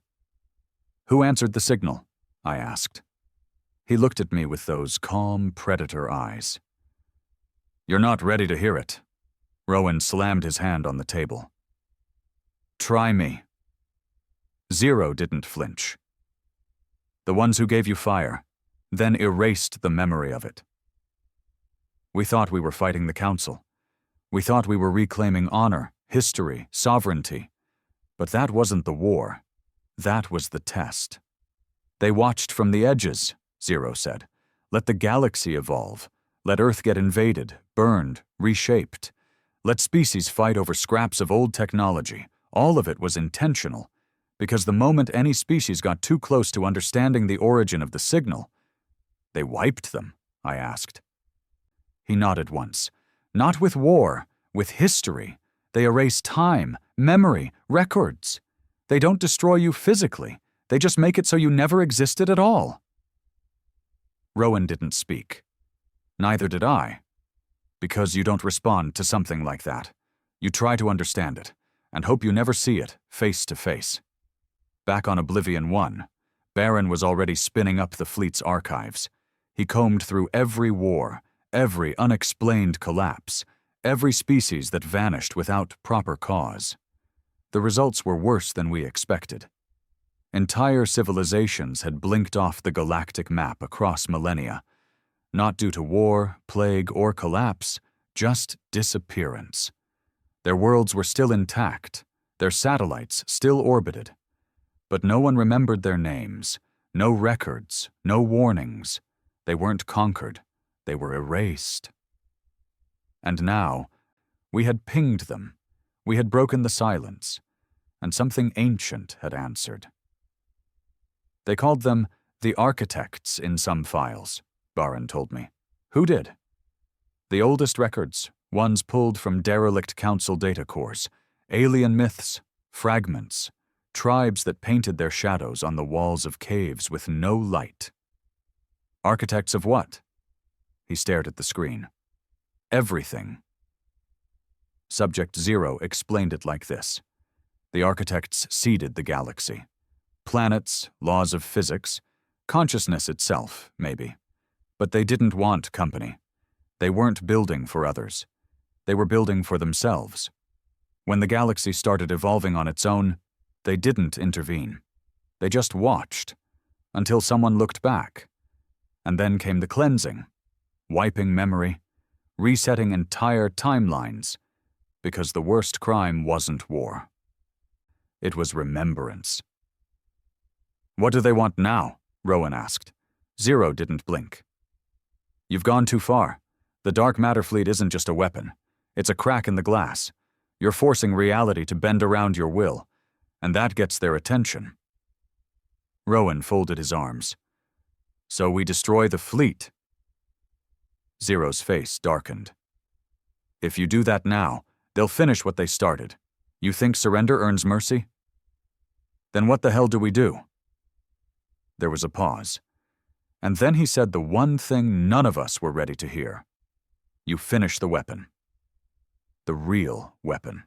"Who answered the signal?" I asked. He looked at me with those calm predator eyes. "You're not ready to hear it." Rowan slammed his hand on the table. "Try me." Zero didn't flinch. "The ones who gave you fire, then erased the memory of it." We thought we were fighting the council. We thought we were reclaiming honor, history, sovereignty. But that wasn't the war. That was the test. "They watched from the edges," Zero said. "Let the galaxy evolve. Let Earth get invaded, burned, reshaped. Let species fight over scraps of old technology. All of it was intentional. Because the moment any species got too close to understanding the origin of the signal, they wiped them," I asked. He nodded once. "Not with war, with history. They erase time, memory, records. They don't destroy you physically. They just make it so you never existed at all." Rowan didn't speak. Neither did I. Because you don't respond to something like that. You try to understand it, and hope you never see it, face to face. Back on Oblivion 1, Baron was already spinning up the fleet's archives. He combed through every war, every unexplained collapse, every species that vanished without proper cause. The results were worse than we expected. Entire civilizations had blinked off the galactic map across millennia, not due to war, plague, or collapse, just disappearance. Their worlds were still intact, their satellites still orbited, but no one remembered their names, no records, no warnings. They weren't conquered, they were erased. And now, we had pinged them, we had broken the silence, and something ancient had answered. They called them the architects in some files, Baran told me. Who did? The oldest records, ones pulled from derelict council data cores, alien myths, fragments, tribes that painted their shadows on the walls of caves with no light. Architects of what? He stared at the screen. Everything. Subject 0 explained it like this. The architects seeded the galaxy. Planets, laws of physics, consciousness itself, maybe. But they didn't want company. They weren't building for others. They were building for themselves. When the galaxy started evolving on its own, they didn't intervene. They just watched, until someone looked back. And then came the cleansing, wiping memory, resetting entire timelines, because the worst crime wasn't war. It was remembrance. What do they want now? Rowan asked. 0 didn't blink. You've gone too far. The dark matter fleet isn't just a weapon. It's a crack in the glass. You're forcing reality to bend around your will, and that gets their attention. Rowan folded his arms. So we destroy the fleet. 0's face darkened. If you do that now, they'll finish what they started. You think surrender earns mercy? Then what the hell do we do? There was a pause. And then he said the one thing none of us were ready to hear. You finish the weapon. The real weapon.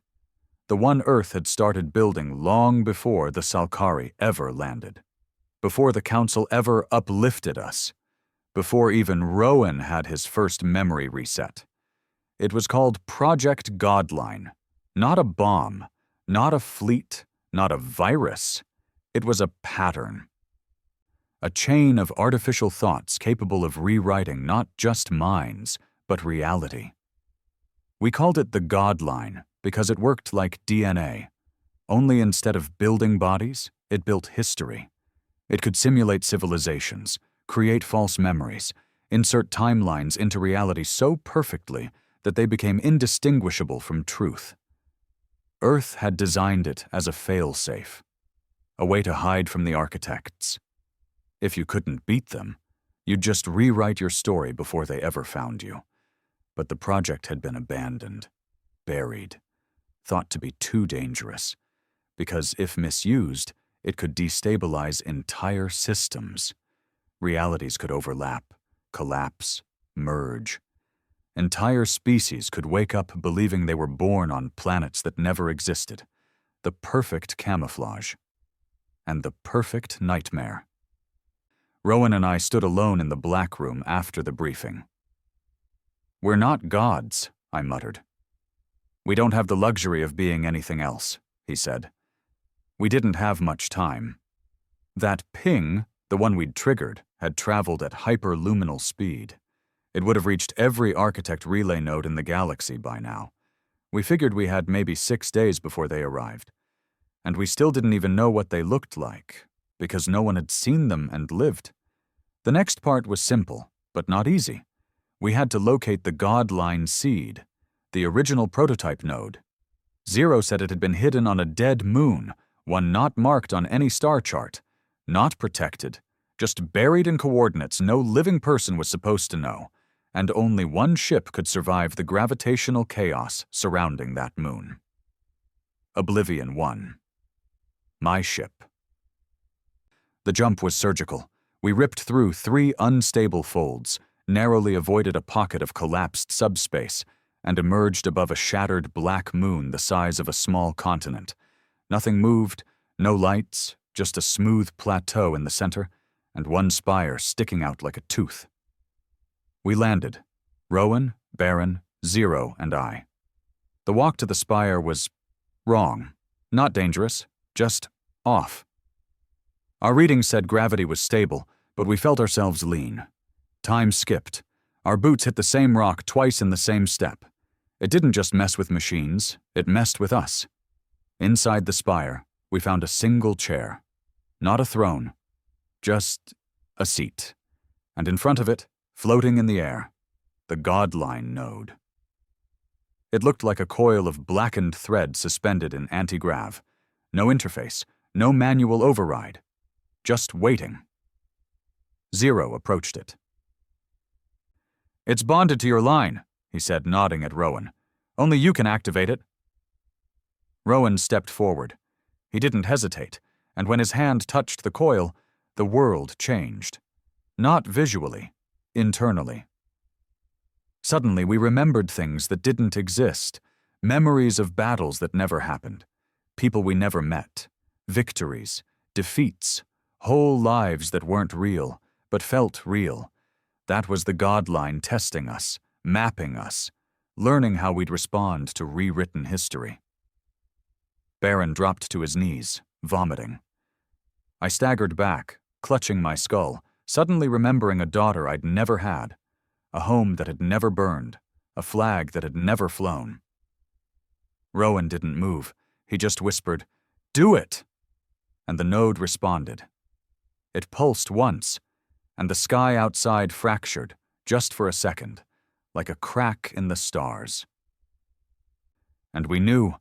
The one Earth had started building long before the Salkari ever landed. Before the Council ever uplifted us. Before even Rowan had his first memory reset. It was called Project Godline. Not a bomb, not a fleet, not a virus. It was a pattern. A chain of artificial thoughts capable of rewriting not just minds, but reality. We called it the Godline because it worked like DNA. Only instead of building bodies, it built history. It could simulate civilizations, create false memories, insert timelines into reality so perfectly that they became indistinguishable from truth. Earth had designed it as a fail-safe, a way to hide from the architects. If you couldn't beat them, you'd just rewrite your story before they ever found you. But the project had been abandoned, buried, thought to be too dangerous, because if misused, it could destabilize entire systems. Realities could overlap, collapse, merge. Entire species could wake up believing they were born on planets that never existed. The perfect camouflage. And the perfect nightmare. Rowan and I stood alone in the black room after the briefing. We're not gods, I muttered. We don't have the luxury of being anything else, he said. We didn't have much time. That ping, the one we'd triggered, had traveled at hyperluminal speed. It would have reached every architect relay node in the galaxy by now. We figured we had maybe 6 days before they arrived. And we still didn't even know what they looked like, because no one had seen them and lived. The next part was simple, but not easy. We had to locate the Godline seed, the original prototype node. 0 said it had been hidden on a dead moon, one not marked on any star chart, not protected, just buried in coordinates no living person was supposed to know, and only one ship could survive the gravitational chaos surrounding that moon. Oblivion 1. My ship. The jump was surgical. We ripped through 3 unstable folds, narrowly avoided a pocket of collapsed subspace, and emerged above a shattered black moon the size of a small continent. Nothing moved, no lights, just a smooth plateau in the center, and one spire sticking out like a tooth. We landed. Rowan, Baran, 0, and I. The walk to the spire was wrong. Not dangerous, just off. Our readings said gravity was stable, but we felt ourselves lean. Time skipped. Our boots hit the same rock twice in the same step. It didn't just mess with machines, it messed with us. Inside the spire, we found a single chair. Not a throne, just a seat. And in front of it, floating in the air, the Godline node. It looked like a coil of blackened thread suspended in anti-grav. No interface, no manual override. Just waiting. Zero approached it. "It's bonded to your line," he said, nodding at Rowan. "Only you can activate it." Rowan stepped forward. He didn't hesitate, and when his hand touched the coil, the world changed. Not visually, internally. Suddenly, we remembered things that didn't exist, memories of battles that never happened, people we never met, victories, defeats, whole lives that weren't real, but felt real. That was the Godline testing us, mapping us, learning how we'd respond to rewritten history. Baron dropped to his knees, vomiting. I staggered back, clutching my skull, suddenly remembering a daughter I'd never had, a home that had never burned, a flag that had never flown. Rowan didn't move. He just whispered, "Do it!" And the node responded. It pulsed once, and the sky outside fractured, just for a second, like a crack in the stars. And we knew,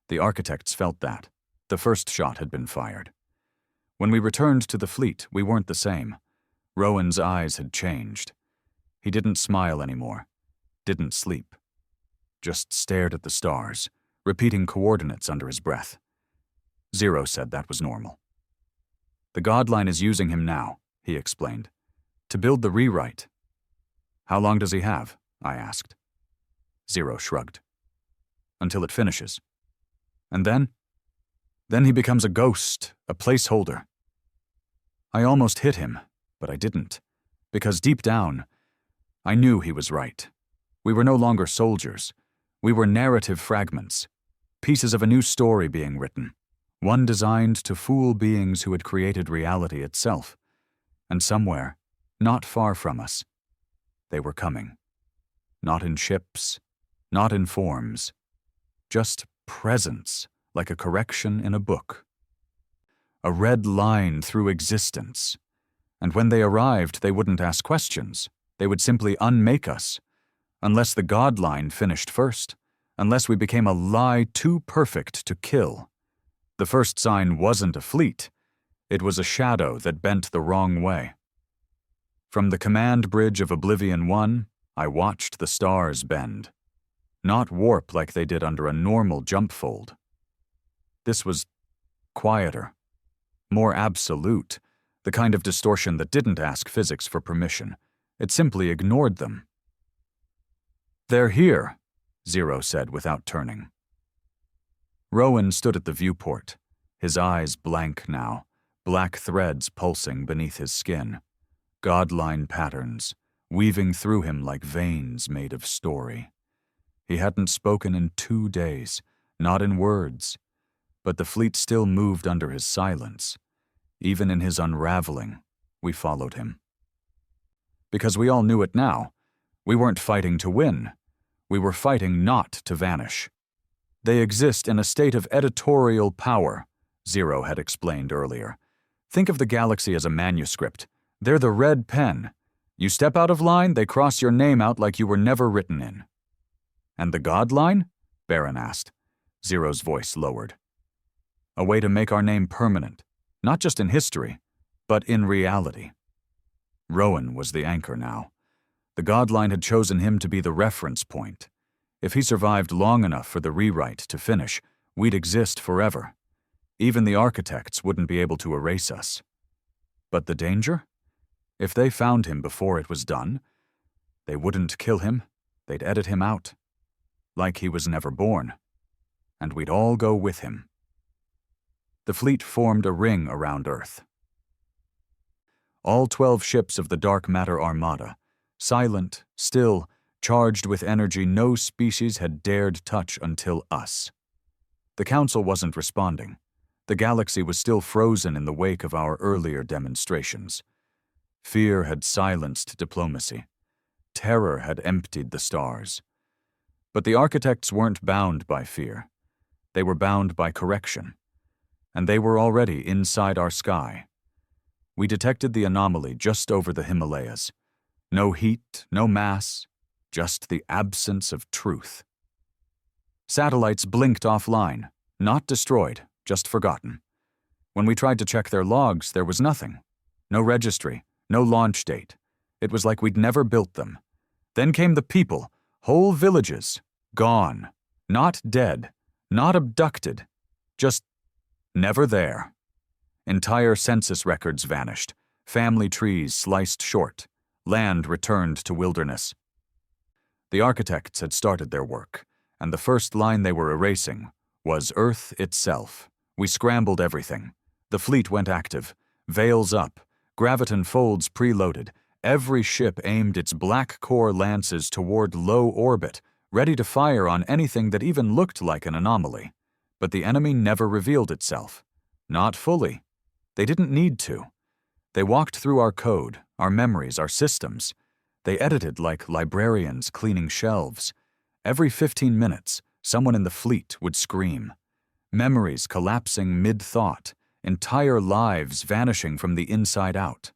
the architects felt that, the first shot had been fired. When we returned to the fleet, we weren't the same. Rowan's eyes had changed. He didn't smile anymore, didn't sleep. Just stared at the stars, repeating coordinates under his breath. Zero said that was normal. "The Godline is using him now," he explained, "to build the rewrite." "How long does he have?" I asked. Zero shrugged. "Until it finishes. And then? Then he becomes a ghost, a placeholder." I almost hit him, but I didn't, because deep down, I knew he was right. We were no longer soldiers. We were narrative fragments, pieces of a new story being written, one designed to fool beings who had created reality itself. And somewhere, not far from us, they were coming. Not in ships, not in forms, just presence, like a correction in a book. A red line through existence. And when they arrived, they wouldn't ask questions. They would simply unmake us, unless the Godline finished first, unless we became a lie too perfect to kill. The first sign wasn't a fleet. It was a shadow that bent the wrong way. From the command bridge of Oblivion 1, I watched the stars bend. Not warp like they did under a normal jump fold. This was quieter, more absolute, the kind of distortion that didn't ask physics for permission. It simply ignored them. "They're here," Zero said without turning. Rowan stood at the viewport, his eyes blank now, black threads pulsing beneath his skin, Godline patterns, weaving through him like veins made of story. He hadn't spoken in 2 days, not in words, but the fleet still moved under his silence. Even in his unraveling, we followed him. Because we all knew it now. We weren't fighting to win. We were fighting not to vanish. They exist in a state of editorial power, Zero had explained earlier. Think of the galaxy as a manuscript. They're the red pen. You step out of line, they cross your name out like you were never written in. "And the Godline?" Baron asked. Zero's voice lowered. "A way to make our name permanent, not just in history, but in reality." Rowan was the anchor now. The Godline had chosen him to be the reference point. If he survived long enough for the rewrite to finish, we'd exist forever. Even the architects wouldn't be able to erase us. But the danger? If they found him before it was done, they wouldn't kill him, they'd edit him out. Like he was never born. And we'd all go with him. The fleet formed a ring around Earth. All 12 ships of the Dark Matter Armada, silent, still, charged with energy no species had dared touch until us. The Council wasn't responding. The galaxy was still frozen in the wake of our earlier demonstrations. Fear had silenced diplomacy. Terror had emptied the stars. But the architects weren't bound by fear. They were bound by correction. And they were already inside our sky. We detected the anomaly just over the Himalayas. No heat, no mass, just the absence of truth. Satellites blinked offline, not destroyed, just forgotten. When we tried to check their logs, there was nothing. No registry, no launch date. It was like we'd never built them. Then came the people, whole villages, gone. Not dead, not abducted, just never there. Entire census records vanished, family trees sliced short, land returned to wilderness. The architects had started their work, and the first line they were erasing was Earth itself. We scrambled everything. The fleet went active, veils up, graviton folds preloaded. Every ship aimed its black core lances toward low orbit, ready to fire on anything that even looked like an anomaly. But the enemy never revealed itself. Not fully. They didn't need to. They walked through our code, our memories, our systems. They edited like librarians cleaning shelves. Every 15 minutes, someone in the fleet would scream. Memories collapsing mid-thought, entire lives vanishing from the inside out.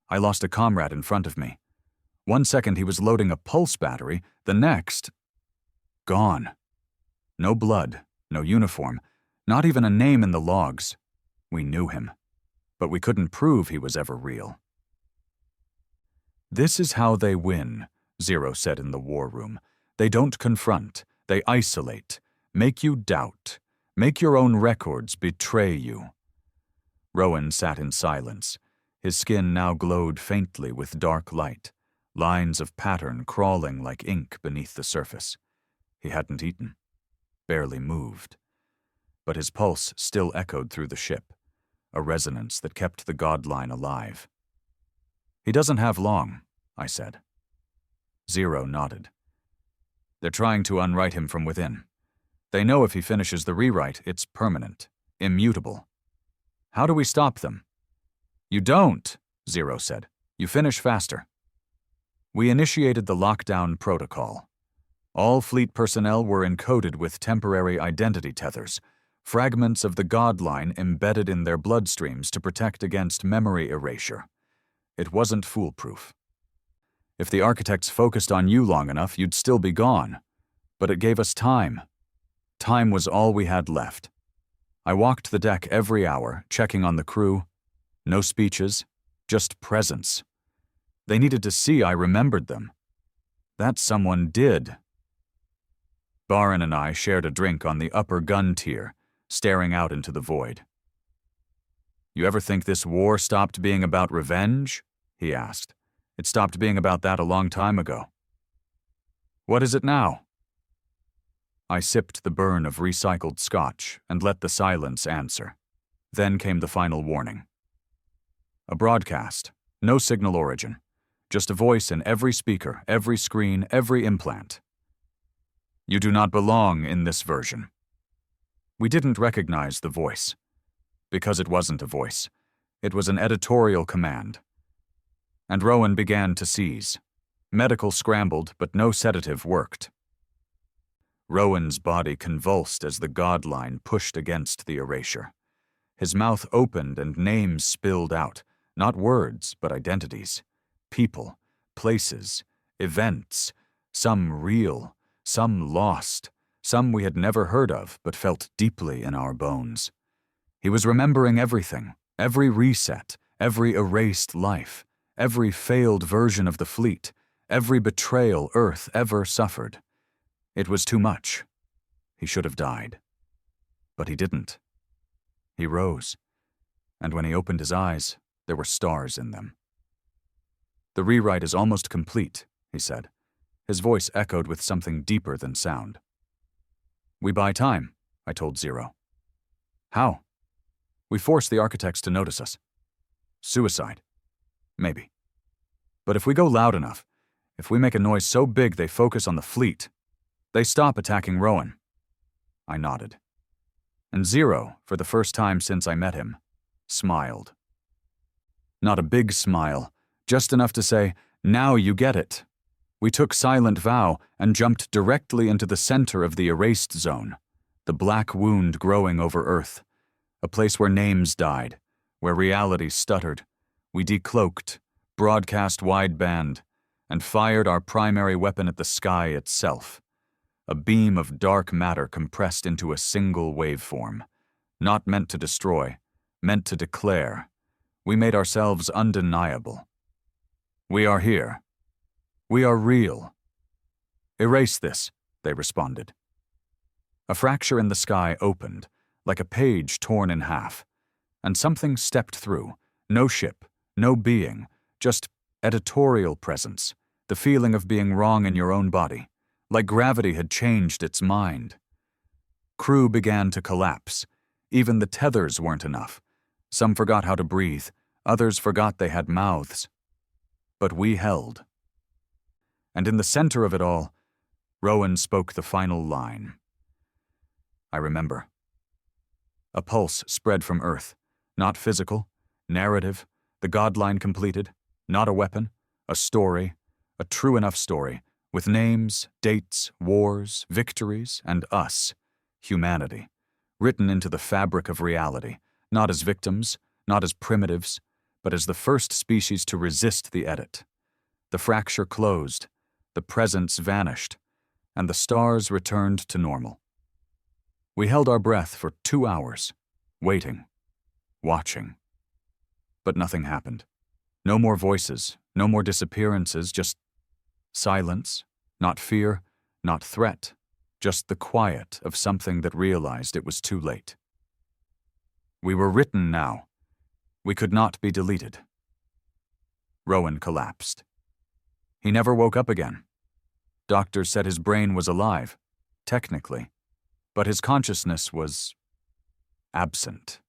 I lost a comrade in front of me. 1 second he was loading a pulse battery, the next, gone. No blood, no uniform, not even a name in the logs. We knew him, but we couldn't prove he was ever real. This is how they win, Zero said in the war room. They don't confront, they isolate, make you doubt, make your own records betray you. Rowan sat in silence. His skin now glowed faintly with dark light, lines of pattern crawling like ink beneath the surface. He hadn't eaten, barely moved. But his pulse still echoed through the ship, a resonance that kept the godline alive. He doesn't have long, I said. Zero nodded. They're trying to unwrite him from within. They know if he finishes the rewrite, it's permanent, immutable. How do we stop them? You don't, Zero said. You finish faster. We initiated the lockdown protocol. All fleet personnel were encoded with temporary identity tethers, fragments of the godline embedded in their bloodstreams to protect against memory erasure. It wasn't foolproof. If the architects focused on you long enough, you'd still be gone. But it gave us time. Time was all we had left. I walked the deck every hour, checking on the crew. No speeches, just presence. They needed to see I remembered them. That someone did. Baron and I shared a drink on the upper gun tier, staring out into the void. You ever think this war stopped being about revenge? He asked. It stopped being about that a long time ago. What is it now? I sipped the burn of recycled scotch and let the silence answer. Then came the final warning. A broadcast, no signal origin, just a voice in every speaker, every screen, every implant. You do not belong in this version. We didn't recognize the voice. Because it wasn't a voice. It was an editorial command. And Rowan began to seize. Medical scrambled, but no sedative worked. Rowan's body convulsed as the godline pushed against the erasure. His mouth opened and names spilled out, not words, but identities. People, places, events, some real, some lost, some we had never heard of but felt deeply in our bones. He was remembering everything, every reset, every erased life, every failed version of the fleet, every betrayal Earth ever suffered. It was too much. He should have died. But he didn't. He rose, and when he opened his eyes, there were stars in them. The rewrite is almost complete, he said. His voice echoed with something deeper than sound. We buy time, I told Zero. How? We force the architects to notice us. Suicide. Maybe. But if we go loud enough, if we make a noise so big they focus on the fleet, they stop attacking Rowan. I nodded. And Zero, for the first time since I met him, smiled. Not a big smile, just enough to say, "Now you get it." We took silent vow and jumped directly into the center of the erased zone, the black wound growing over Earth, a place where names died, where reality stuttered. We decloaked, broadcast wideband, and fired our primary weapon at the sky itself, a beam of dark matter compressed into a single waveform, not meant to destroy, meant to declare. We made ourselves undeniable. We are here. We are real. Erase this, they responded. A fracture in the sky opened, like a page torn in half, and something stepped through. No ship, no being, just editorial presence, the feeling of being wrong in your own body, like gravity had changed its mind. Crew began to collapse. Even the tethers weren't enough. Some forgot how to breathe, others forgot they had mouths. But we held. And in the center of it all, Rowan spoke the final line. I remember. A pulse spread from Earth, not physical, narrative, the god line completed, not a weapon, a story, a true enough story, with names, dates, wars, victories, and us, humanity, written into the fabric of reality, not as victims, not as primitives, but as the first species to resist the edit. The fracture closed, the presence vanished, and the stars returned to normal. We held our breath for 2 hours, waiting, watching. But nothing happened. No more voices, no more disappearances, just silence, not fear, not threat, just the quiet of something that realized it was too late. We were written now. We could not be deleted. Rowan collapsed. He never woke up again. Doctors said his brain was alive, technically, but his consciousness was absent.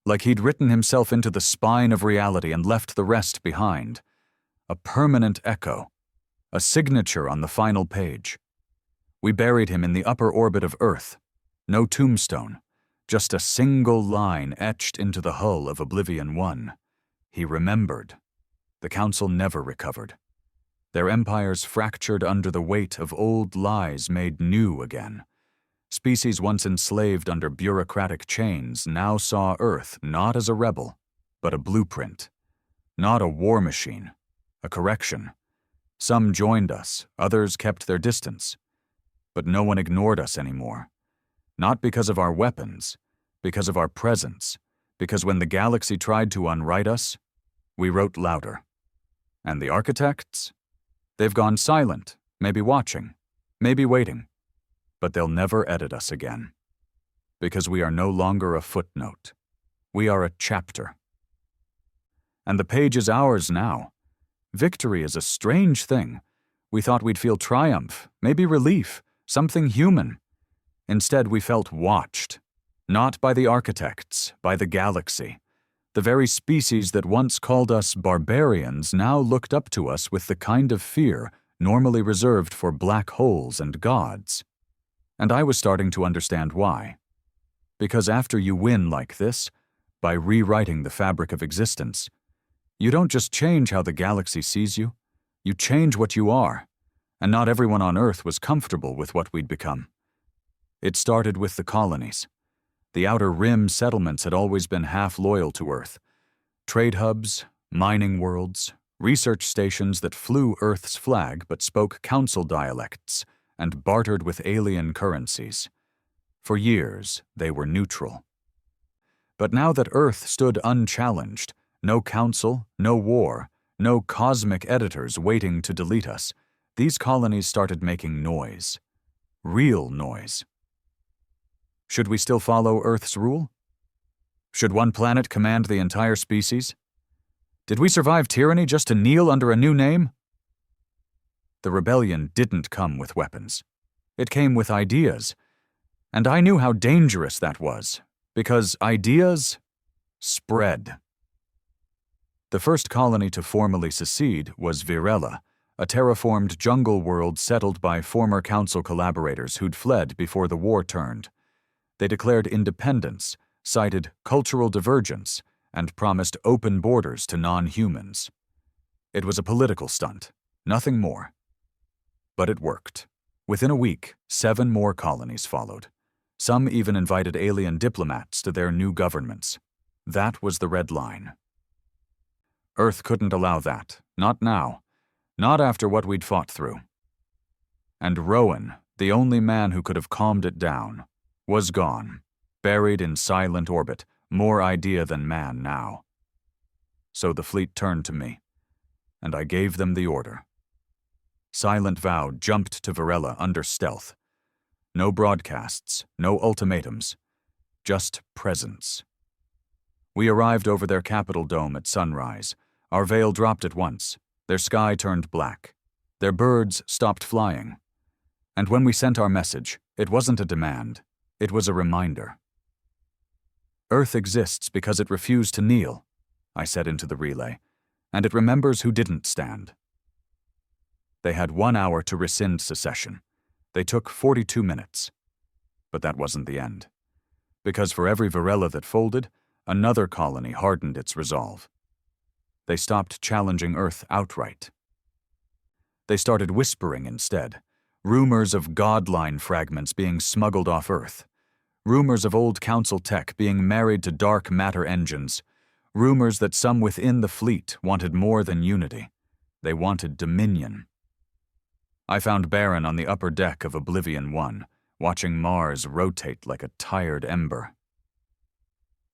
Like he'd written himself into the spine of reality and left the rest behind. A permanent echo, a signature on the final page. We buried him in the upper orbit of Earth. No tombstone, just a single line etched into the hull of Oblivion 1. He remembered. The Council never recovered. Their empires fractured under the weight of old lies made new again. Species once enslaved under bureaucratic chains now saw Earth not as a rebel, but a blueprint. Not a war machine, a correction. Some joined us, others kept their distance. But no one ignored us anymore. Not because of our weapons, because of our presence, because when the galaxy tried to unwrite us, we wrote louder. And the architects? They've gone silent, maybe watching, maybe waiting. But they'll never edit us again. Because we are no longer a footnote. We are a chapter. And the page is ours now. Victory is a strange thing. We thought we'd feel triumph, maybe relief, something human. Instead, we felt watched. Not by the architects, by the galaxy. The very species that once called us barbarians now looked up to us with the kind of fear normally reserved for black holes and gods. And I was starting to understand why. Because after you win like this, by rewriting the fabric of existence, you don't just change how the galaxy sees you, you change what you are, and not everyone on Earth was comfortable with what we'd become. It started with the colonies. The outer rim settlements had always been half loyal to Earth. Trade hubs, mining worlds, research stations that flew Earth's flag but spoke council dialects and bartered with alien currencies. For years, they were neutral. But now that Earth stood unchallenged, no council, no war, no cosmic editors waiting to delete us, these colonies started making noise. Real noise. Should we still follow Earth's rule? Should one planet command the entire species? Did we survive tyranny just to kneel under a new name? The rebellion didn't come with weapons. It came with ideas. And I knew how dangerous that was, because ideas spread. The first colony to formally secede was Virella, a terraformed jungle world settled by former council collaborators who'd fled before the war turned. They declared independence, cited cultural divergence, and promised open borders to non-humans. It was a political stunt, nothing more. But it worked. Within a week, 7 more colonies followed. Some even invited alien diplomats to their new governments. That was the red line. Earth couldn't allow that, not now, not after what we'd fought through. And Rowan, the only man who could have calmed it down, was gone, buried in silent orbit, more idea than man now. So the fleet turned to me, and I gave them the order. Silent Vow jumped to Varela under stealth. No broadcasts, no ultimatums, just presence. We arrived over their Capitol dome at sunrise. Our veil dropped at once. Their sky turned black. Their birds stopped flying. And when we sent our message, it wasn't a demand. It was a reminder. Earth exists because it refused to kneel, I said into the relay, and it remembers who didn't stand. They had 1 hour to rescind secession. They took 42 minutes. But that wasn't the end. Because for every Varela that folded, another colony hardened its resolve. They stopped challenging Earth outright. They started whispering instead. Rumors of godline fragments being smuggled off Earth. Rumors of old council tech being married to dark matter engines. Rumors that some within the fleet wanted more than unity. They wanted dominion. I found Baron on the upper deck of Oblivion 1, watching Mars rotate like a tired ember.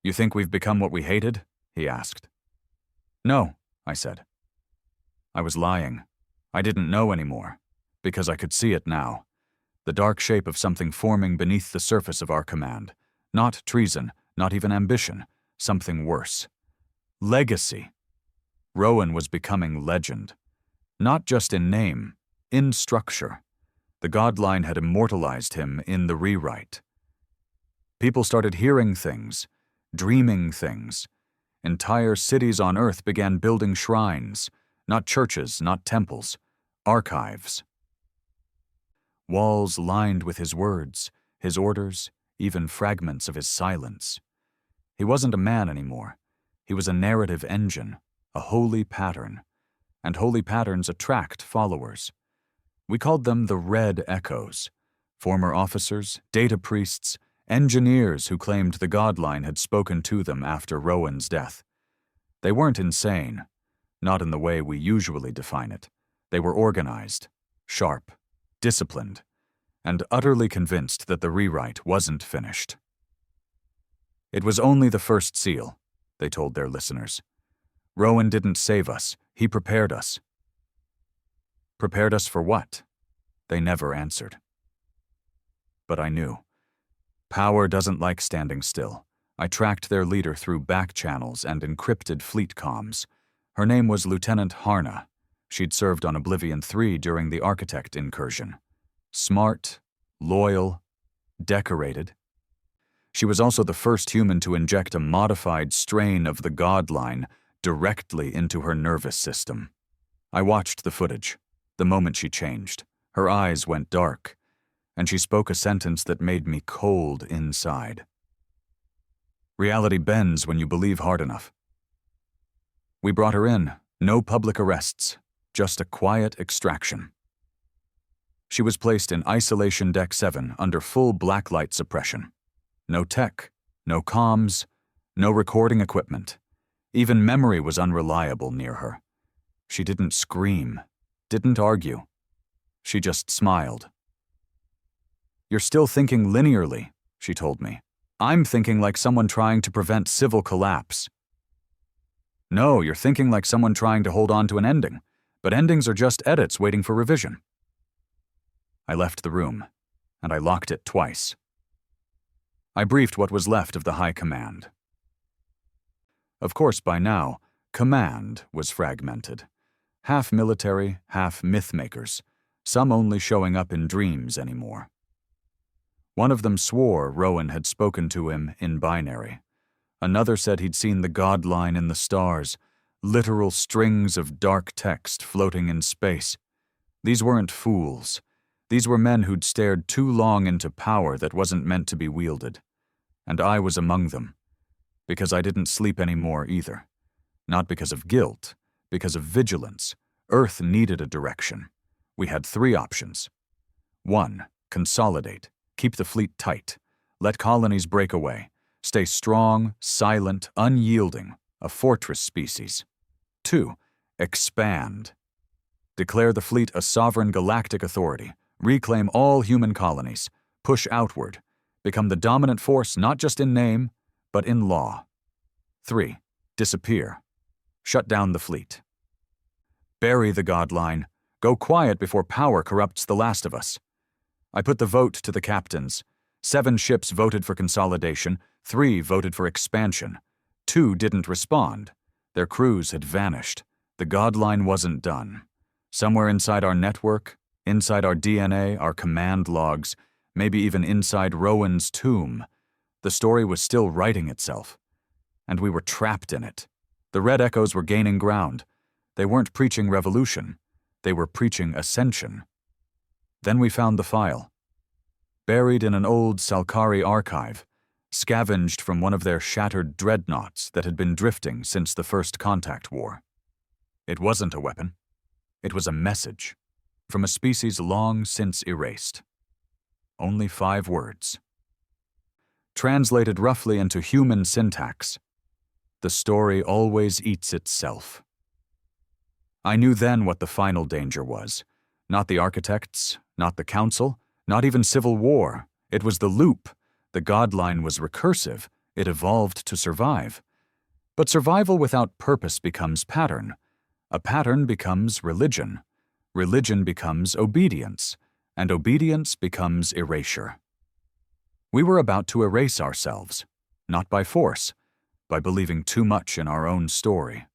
"You think we've become what we hated?" he asked. "No," I said. I was lying. I didn't know anymore, because I could see it now. The dark shape of something forming beneath the surface of our command. Not treason, not even ambition, something worse. Legacy. Rowan was becoming legend. Not just in name, in structure. The godline had immortalized him in the rewrite. People started hearing things, dreaming things. Entire cities on Earth began building shrines, not churches, not temples, archives. Walls lined with his words, his orders, even fragments of his silence. He wasn't a man anymore. He was a narrative engine, a holy pattern. And holy patterns attract followers. We called them the Red Echoes, former officers, data priests, engineers who claimed the godline had spoken to them after Rowan's death. They weren't insane, not in the way we usually define it. They were organized, sharp, disciplined, and utterly convinced that the rewrite wasn't finished. It was only the first seal, they told their listeners. Rowan didn't save us, he prepared us. Prepared us for what? They never answered. But I knew. Power doesn't like standing still. I tracked their leader through back channels and encrypted fleet comms. Her name was Lieutenant Harna. She'd served on Oblivion 3 during the Architect incursion. Smart, loyal, decorated. She was also the first human to inject a modified strain of the godline directly into her nervous system. I watched the footage. The moment she changed, her eyes went dark, and she spoke a sentence that made me cold inside. Reality bends when you believe hard enough. We brought her in, no public arrests, just a quiet extraction. She was placed in Isolation Deck 7 under full blacklight suppression. No tech, no comms, no recording equipment. Even memory was unreliable near her. She didn't scream, didn't argue. She just smiled. "You're still thinking linearly," she told me. "I'm thinking like someone trying to prevent civil collapse." "No, you're thinking like someone trying to hold on to an ending, but endings are just edits waiting for revision." I left the room, and I locked it twice. I briefed what was left of the High Command. Of course, by now, command was fragmented. Half military, half myth-makers, some only showing up in dreams anymore. One of them swore Rowan had spoken to him in binary. Another said he'd seen the godline in the stars, literal strings of dark text floating in space. These weren't fools. These were men who'd stared too long into power that wasn't meant to be wielded. And I was among them, because I didn't sleep anymore either. Not because of guilt, because of vigilance. Earth needed a direction. We had 3 options. 1. Consolidate. Keep the fleet tight. Let colonies break away. Stay strong, silent, unyielding, a fortress species. 2. Expand. Declare the fleet a sovereign galactic authority. Reclaim all human colonies. Push outward. Become the dominant force not just in name, but in law. 3. Disappear. Shut down the fleet. Bury the God line. Go quiet before power corrupts the last of us. I put the vote to the captains. 7 ships voted for consolidation, 3 voted for expansion. 2 didn't respond. Their crews had vanished. The God line wasn't done. Somewhere inside our network, inside our DNA, our command logs, maybe even inside Rowan's tomb, the story was still writing itself. And we were trapped in it. The Red Echoes were gaining ground. They weren't preaching revolution. They were preaching ascension. Then we found the file. Buried in an old Salkari archive, scavenged from one of their shattered dreadnoughts that had been drifting since the First Contact War. It wasn't a weapon. It was a message from a species long since erased. Only 5 words. Translated roughly into human syntax, the story always eats itself. I knew then what the final danger was. Not the architects, not the council, not even civil war. It was the loop. The God line was recursive. It evolved to survive. But survival without purpose becomes pattern. A pattern becomes religion. Religion becomes obedience. And obedience becomes erasure. We were about to erase ourselves, not by force, by believing too much in our own story.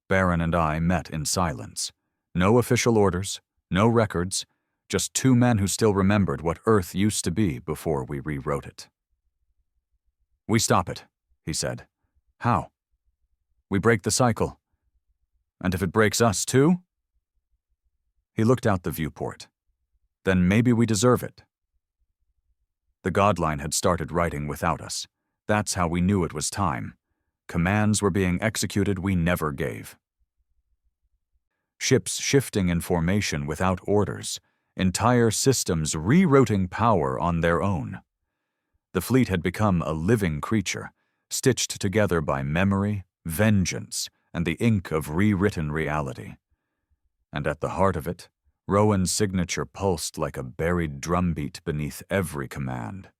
Baron and I met in silence. No official orders, no records, just 2 men who still remembered what Earth used to be before we rewrote it. "We stop it," he said. "How?" "We break the cycle. And if it breaks us too?" He looked out the viewport. "Then maybe we deserve it." The God line had started writing without us. That's how we knew it was time. Commands were being executed we never gave. Ships shifting in formation without orders. Entire systems rerouting power on their own. The fleet had become a living creature, stitched together by memory, vengeance, and the ink of rewritten reality. And at the heart of it, Rowan's signature pulsed like a buried drumbeat beneath every command.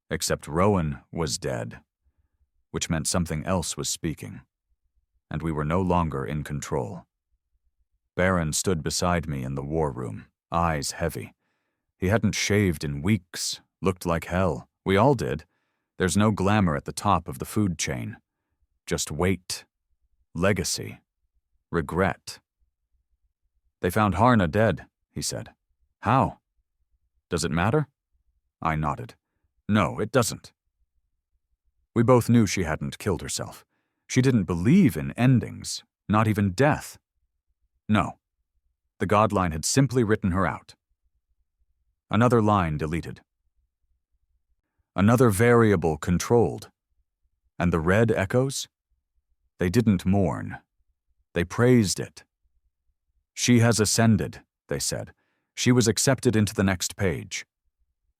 Except Rowan was dead, which meant something else was speaking, and we were no longer in control. Baron stood beside me in the war room, eyes heavy. He hadn't shaved in weeks, looked like hell. We all did. There's no glamour at the top of the food chain. Just weight, legacy, regret. "They found Harna dead," he said. "How? Does it matter?" I nodded. "No, it doesn't." We both knew she hadn't killed herself. She didn't believe in endings, not even death. No. The God line had simply written her out. Another line deleted. Another variable controlled. And the Red Echoes? They didn't mourn. They praised it. "She has ascended," they said. She was accepted into the next page.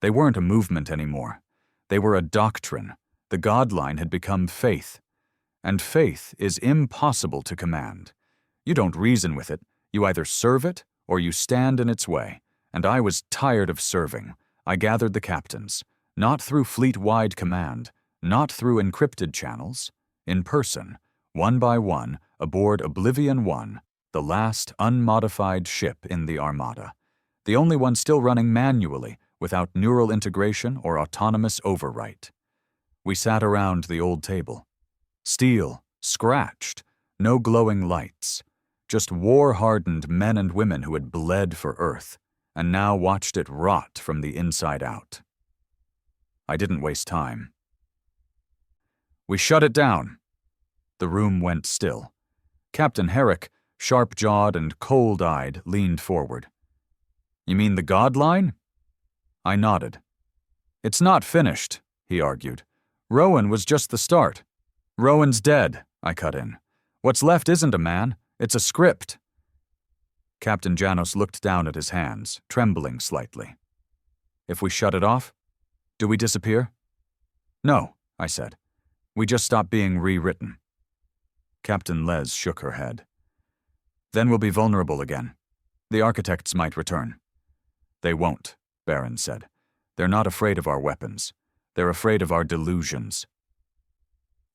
They weren't a movement anymore. They were a doctrine. The God line had become faith. And faith is impossible to command. You don't reason with it. You either serve it or you stand in its way. And I was tired of serving. I gathered the captains, not through fleet-wide command, not through encrypted channels, in person, one by one, aboard Oblivion 1, the last unmodified ship in the Armada, the only one still running manually, without neural integration or autonomous overwrite. We sat around the old table. Steel, scratched, no glowing lights, just war-hardened men and women who had bled for Earth, and now watched it rot from the inside out. I didn't waste time. "We shut it down." The room went still. Captain Herrick, sharp-jawed and cold-eyed, leaned forward. "You mean the God line?" I nodded. "It's not finished," he argued. Rowan was just the start. Rowan's dead, I cut in. What's left isn't a man, it's a script. Captain Janos looked down at his hands, trembling slightly. If we shut it off, do we disappear? No, I said. We just stop being rewritten. Captain Les shook her head. Then we'll be vulnerable again. The architects might return. They won't, Baron said. They're not afraid of our weapons. They're afraid of our delusions.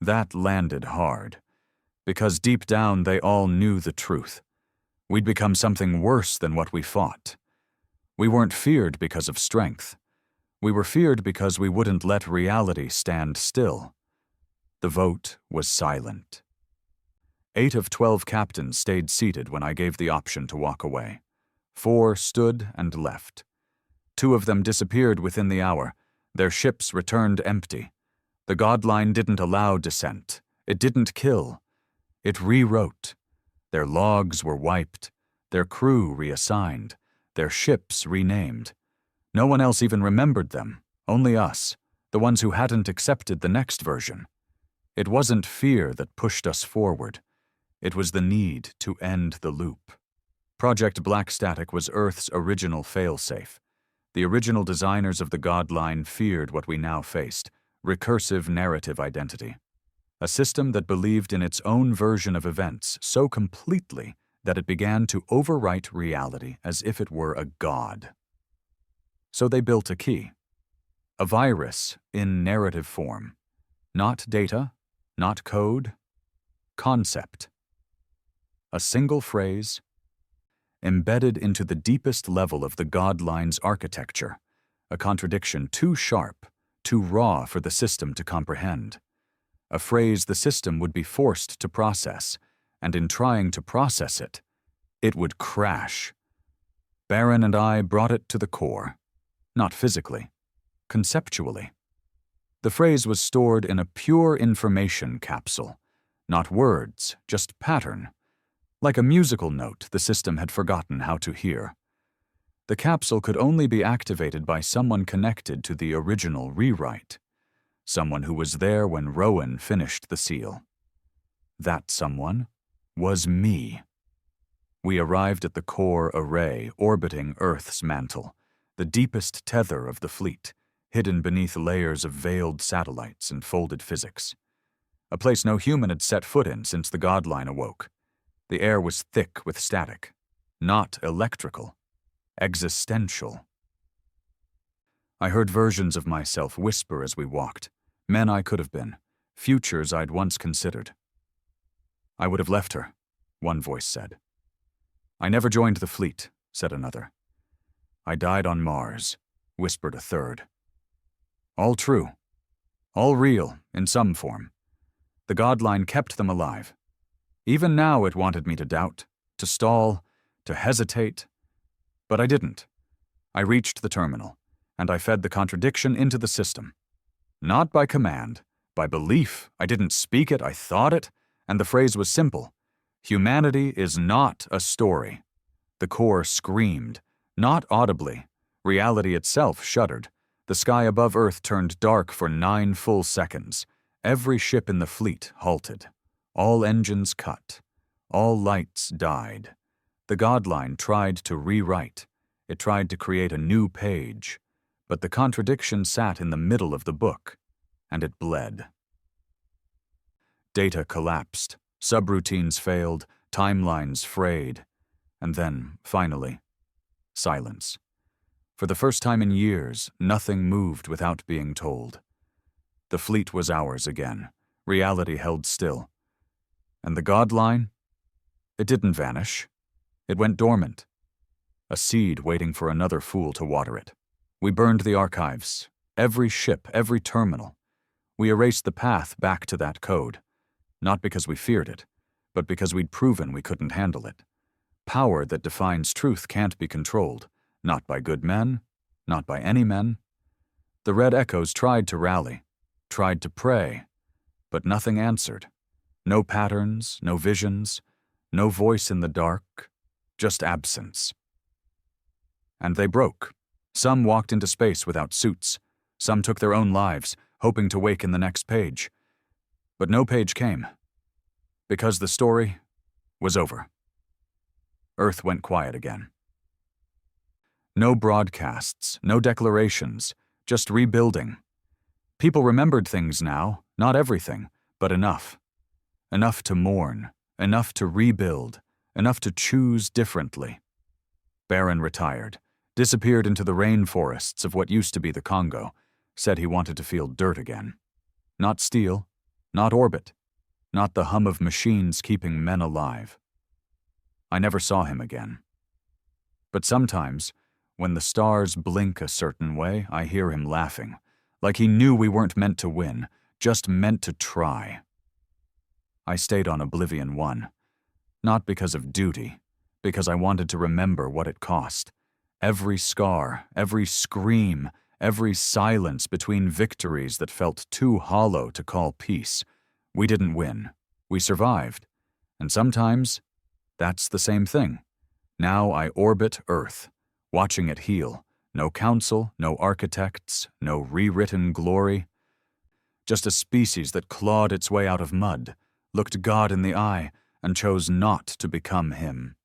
That landed hard, because deep down they all knew the truth. We'd become something worse than what we fought. We weren't feared because of strength. We were feared because we wouldn't let reality stand still. The vote was silent. 8 of 12 captains stayed seated when I gave the option to walk away. 4 stood and left. 2 of them disappeared within the hour. Their ships returned empty. The Godline didn't allow dissent. It didn't kill. It rewrote. Their logs were wiped. Their crew reassigned. Their ships renamed. No one else even remembered them, only us, the ones who hadn't accepted the next version. It wasn't fear that pushed us forward. It was the need to end the loop. Project Black Static was Earth's original failsafe. The original designers of the Godline feared what we now faced, recursive narrative identity. A system that believed in its own version of events so completely that it began to overwrite reality as if it were a god. So they built a key. A virus in narrative form. Not data, not code, concept. A single phrase, embedded into the deepest level of the Godline's architecture, a contradiction too sharp, too raw for the system to comprehend. A phrase the system would be forced to process, and in trying to process it, it would crash. Baron and I brought it to the core, not physically, conceptually. The phrase was stored in a pure information capsule, not words, just pattern. Like a musical note the system had forgotten how to hear. The capsule could only be activated by someone connected to the original rewrite, someone who was there when Rowan finished the seal. That someone was me. We arrived at the core array orbiting Earth's mantle, the deepest tether of the fleet, hidden beneath layers of veiled satellites and folded physics. A place no human had set foot in since the Godline awoke. The air was thick with static, not electrical, existential. I heard versions of myself whisper as we walked, men I could have been, futures I'd once considered. I would have left her, one voice said. I never joined the fleet, said another. I died on Mars, whispered a third. All true, all real in some form. The Godline kept them alive. Even now it wanted me to doubt, to stall, to hesitate. But I didn't. I reached the terminal, and I fed the contradiction into the system. Not by command, by belief. I didn't speak it, I thought it, and the phrase was simple. Humanity is not a story. The core screamed, not audibly. Reality itself shuddered. The sky above Earth turned dark for 9 full seconds. Every ship in the fleet halted. All engines cut. All lights died. The Godline tried to rewrite. It tried to create a new page. But the contradiction sat in the middle of the book, and it bled. Data collapsed. Subroutines failed. Timelines frayed. And then, finally, silence. For the first time in years, nothing moved without being told. The fleet was ours again. Reality held still. And the Godline? It didn't vanish. It went dormant. A seed waiting for another fool to water it. We burned the archives, every ship, every terminal. We erased the path back to that code, not because we feared it, but because we'd proven we couldn't handle it. Power that defines truth can't be controlled, not by good men, not by any men. The Red Echoes tried to rally, tried to pray, but nothing answered. No patterns, no visions, no voice in the dark, just absence. And they broke. Some walked into space without suits. Some took their own lives, hoping to wake in the next page. But no page came, because the story was over. Earth went quiet again. No broadcasts, no declarations, just rebuilding. People remembered things now, not everything, but enough. Enough to mourn, enough to rebuild, enough to choose differently. Baron retired, disappeared into the rainforests of what used to be the Congo, said he wanted to feel dirt again. Not steel, not orbit, not the hum of machines keeping men alive. I never saw him again. But sometimes, when the stars blink a certain way, I hear him laughing, like he knew we weren't meant to win, just meant to try. I stayed on Oblivion 1, not because of duty, because I wanted to remember what it cost. Every scar, every scream, every silence between victories that felt too hollow to call peace. We didn't win. We survived. And sometimes, that's the same thing. Now I orbit Earth, watching it heal. No council, no architects, no rewritten glory. Just a species that clawed its way out of mud, looked God in the eye, and chose not to become him.